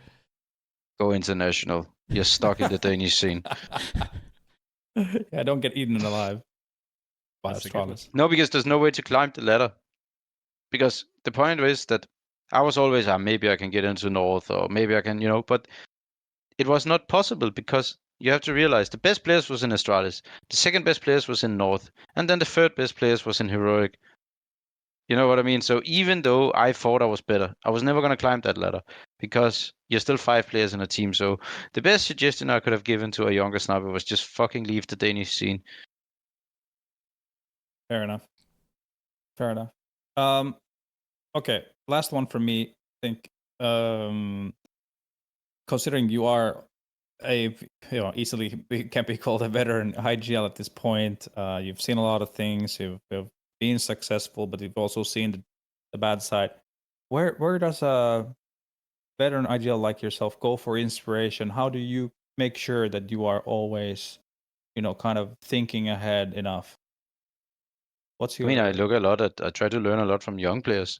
Go international. You're stuck in the Danish scene. Yeah, don't get eaten alive by Australis. No, because there's no way to climb the ladder. Because the point is that I was always, maybe I can get into North, or maybe I can, but it was not possible, because you have to realize the best players was in Astralis, the second best players was in North, and then the third best players was in Heroic. You know what I mean? So even though I thought I was better, I was never going to climb that ladder, because you're still 5 players in a team. So the best suggestion I could have given to a younger sniper was just fucking leave the Danish scene. Fair enough. Okay, last one from me. I think considering you are easily can be called a veteran IGL at this point, you've seen a lot of things. You've been successful, but you've also seen the bad side. Where does a veteran IGL like yourself go for inspiration? How do you make sure that you are always, kind of thinking ahead enough? I look a lot I try to learn a lot from young players.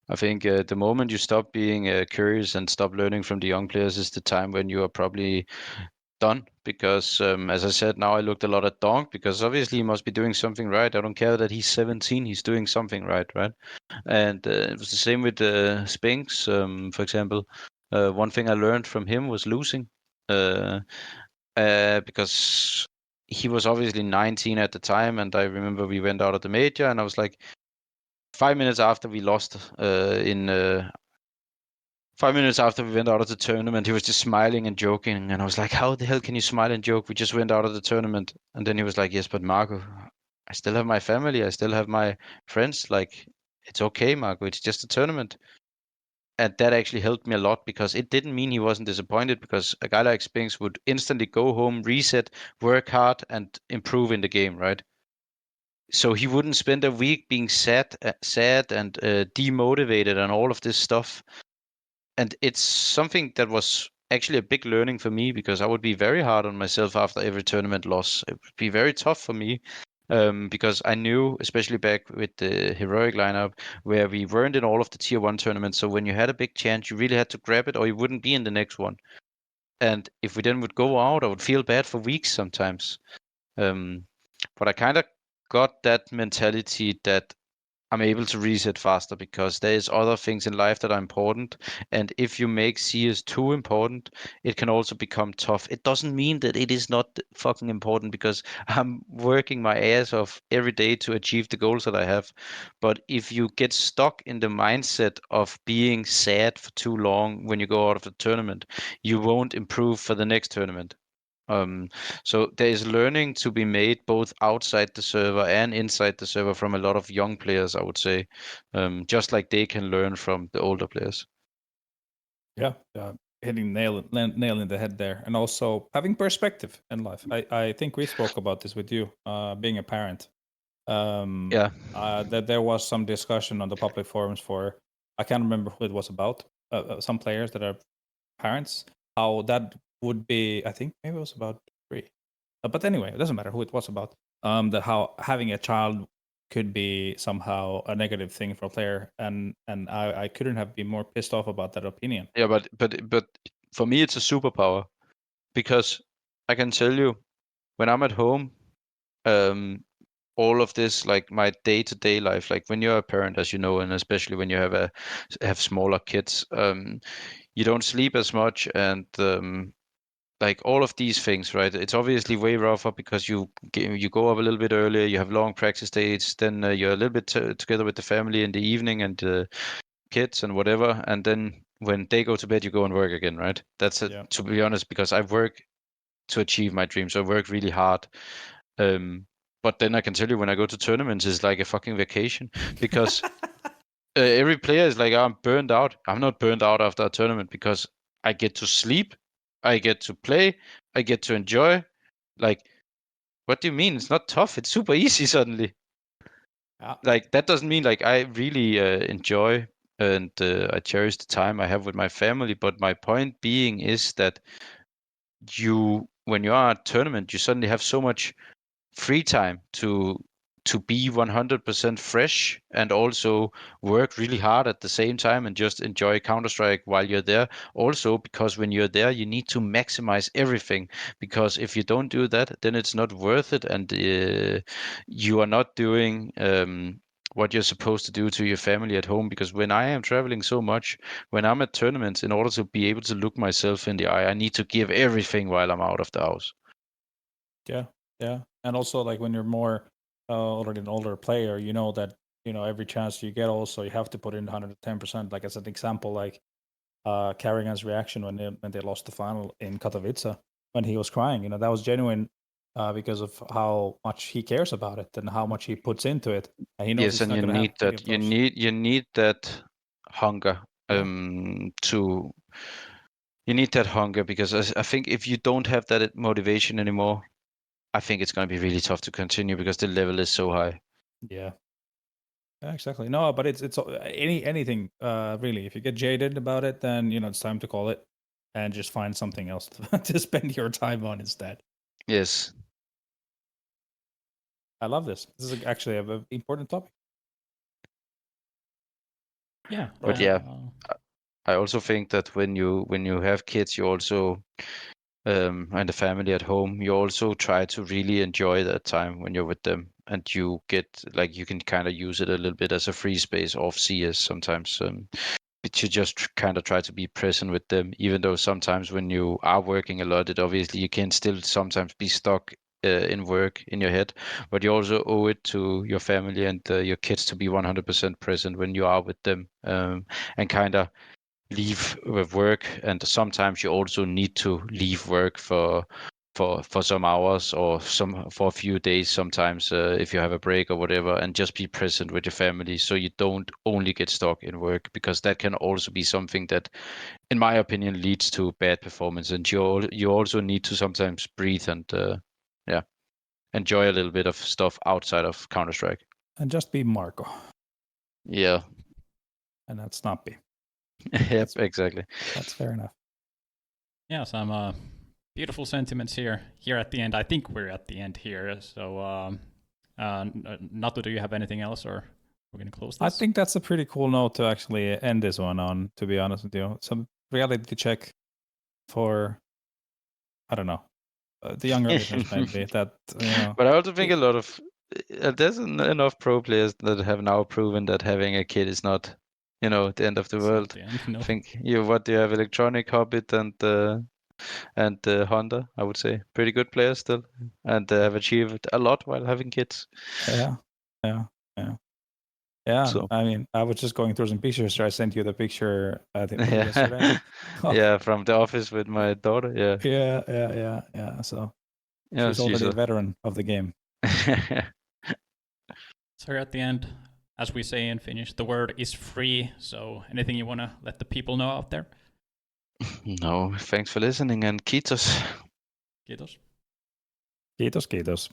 I think the moment you stop being curious and stop learning from the young players is the time when you are probably done because, as I said, now I looked a lot at Donk because obviously he must be doing something right. I don't care that he's 17; he's doing something right? And it was the same with Spinx, for example. One thing I learned from him was losing, because he was obviously 19 at the time, and I remember we went out of the major, and I was like, 5 minutes after we lost 5 minutes after we went out of the tournament, he was just smiling and joking. And I was like, how the hell can you smile and joke? We just went out of the tournament. And then he was like, yes, but Marco, I still have my family. I still have my friends. Like, it's okay, Marco. It's just a tournament. And that actually helped me a lot because it didn't mean he wasn't disappointed, because a guy like Spinx would instantly go home, reset, work hard, and improve in the game, right? So he wouldn't spend a week being sad and demotivated and all of this stuff. And it's something that was actually a big learning for me, because I would be very hard on myself after every tournament loss. It would be very tough for me, because I knew, especially back with the heroic lineup, where we weren't in all of the tier 1 tournaments. So when you had a big chance, you really had to grab it or you wouldn't be in the next one. And if we then would go out, I would feel bad for weeks sometimes. But I kind of got that mentality that I'm able to reset faster because there's other things in life that are important. And if you make CS too important, it can also become tough. It doesn't mean that it is not fucking important, because I'm working my ass off every day to achieve the goals that I have. But if you get stuck in the mindset of being sad for too long when you go out of the tournament, you won't improve for the next tournament. So there is learning to be made both outside the server and inside the server from a lot of young players, I would say, just like they can learn from the older players. Yeah, hitting nail in the head there, and also having perspective in life. I think we spoke about this with you, being a parent. That there was some discussion on the public forums for, I can't remember who it was about, some players that are parents, how that would be, I think maybe it was about 3. But anyway, it doesn't matter who it was about. That how having a child could be somehow a negative thing for a player, and I couldn't have been more pissed off about that opinion. Yeah, but for me it's a superpower, because I can tell you, when I'm at home, all of this, like my day-to-day life, like when you're a parent, as you know, and especially when you have smaller kids, you don't sleep as much, and like all of these things, right? It's obviously way rougher because you go up a little bit earlier, you have long practice days, then you're a little bit together with the family in the evening and kids and whatever, and then when they go to bed, you go and work again, right? That's it. Yeah. To be honest, because I work to achieve my dreams, so I work really hard. But then I can tell you, when I go to tournaments, it's like a fucking vacation, because every player is like, I'm burned out. I'm not burned out after a tournament because I get to sleep, I get to play, I get to enjoy. Like, what do you mean? It's not tough. It's super easy suddenly. Yeah. Like, that doesn't mean like I really enjoy and I cherish the time I have with my family. But my point being is that when you are at a tournament, you suddenly have so much free time to be 100% fresh and also work really hard at the same time and just enjoy Counter-Strike while you're there. Also, because when you're there, you need to maximize everything, because if you don't do that, then it's not worth it, and you are not doing what you're supposed to do to your family at home. Because when I am traveling so much, when I'm at tournaments, in order to be able to look myself in the eye, I need to give everything while I'm out of the house. Yeah. And also, like, when you're more already an older player, you know that, every chance you get, also you have to put in 110%. Like, as an example, like Carrigan's reaction when they lost the final in Katowice, when he was crying, that was genuine, because of how much he cares about it and how much he puts into it, and he knows Yes, it's and not you going to need happen. that. You need that hunger. Yeah. You need that hunger, because I think if you don't have that motivation anymore, I think it's going to be really tough to continue, because the level is so high. Yeah, exactly. No, but it's anything really. If you get jaded about it, then it's time to call it and just find something else to spend your time on instead. Yes. I love this. This is actually an important topic. Yeah. But yeah, I also think that when you have kids, you also and the family at home, you also try to really enjoy that time when you're with them, and you get like you can kind of use it a little bit as a free space off CS sometimes. But you just kind of try to be present with them, even though sometimes when you are working a lot, it obviously you can still sometimes be stuck in work in your head, but you also owe it to your family and your kids to be 100% present when you are with them, and kind of leave with work. And sometimes you also need to leave work for some hours or for a few days sometimes, if you have a break or whatever, and just be present with your family so you don't only get stuck in work, because that can also be something that, in my opinion, leads to bad performance. And you also need to sometimes breathe and enjoy a little bit of stuff outside of Counter-Strike. And just be Marco. Yeah. And that's Snappi. Yep, exactly. That's fair enough. Yeah, some beautiful sentiments here at the end. I think we're at the end here. So, Natu, do you have anything else, or we're going to close this? I think that's a pretty cool note to actually end this one on, to be honest with you. Some reality check for, I don't know, the younger listeners maybe. That, you know. But I also think a lot of there's enough pro players that have now proven that having a kid is not, the end of the world. The end, no. I think you have Electronic, Hobbit, and Honda. I would say pretty good players still, and have achieved a lot while having kids. Yeah. So. I mean, I was just going through some pictures. So I sent you the picture yesterday. Yeah, from the office with my daughter. Yeah. Yeah. So she's already a veteran of the game. So we're at the end. As we say in Finnish, the word is free. So anything you want to let the people know out there? No, thanks for listening, and kiitos. Kiitos. Kiitos.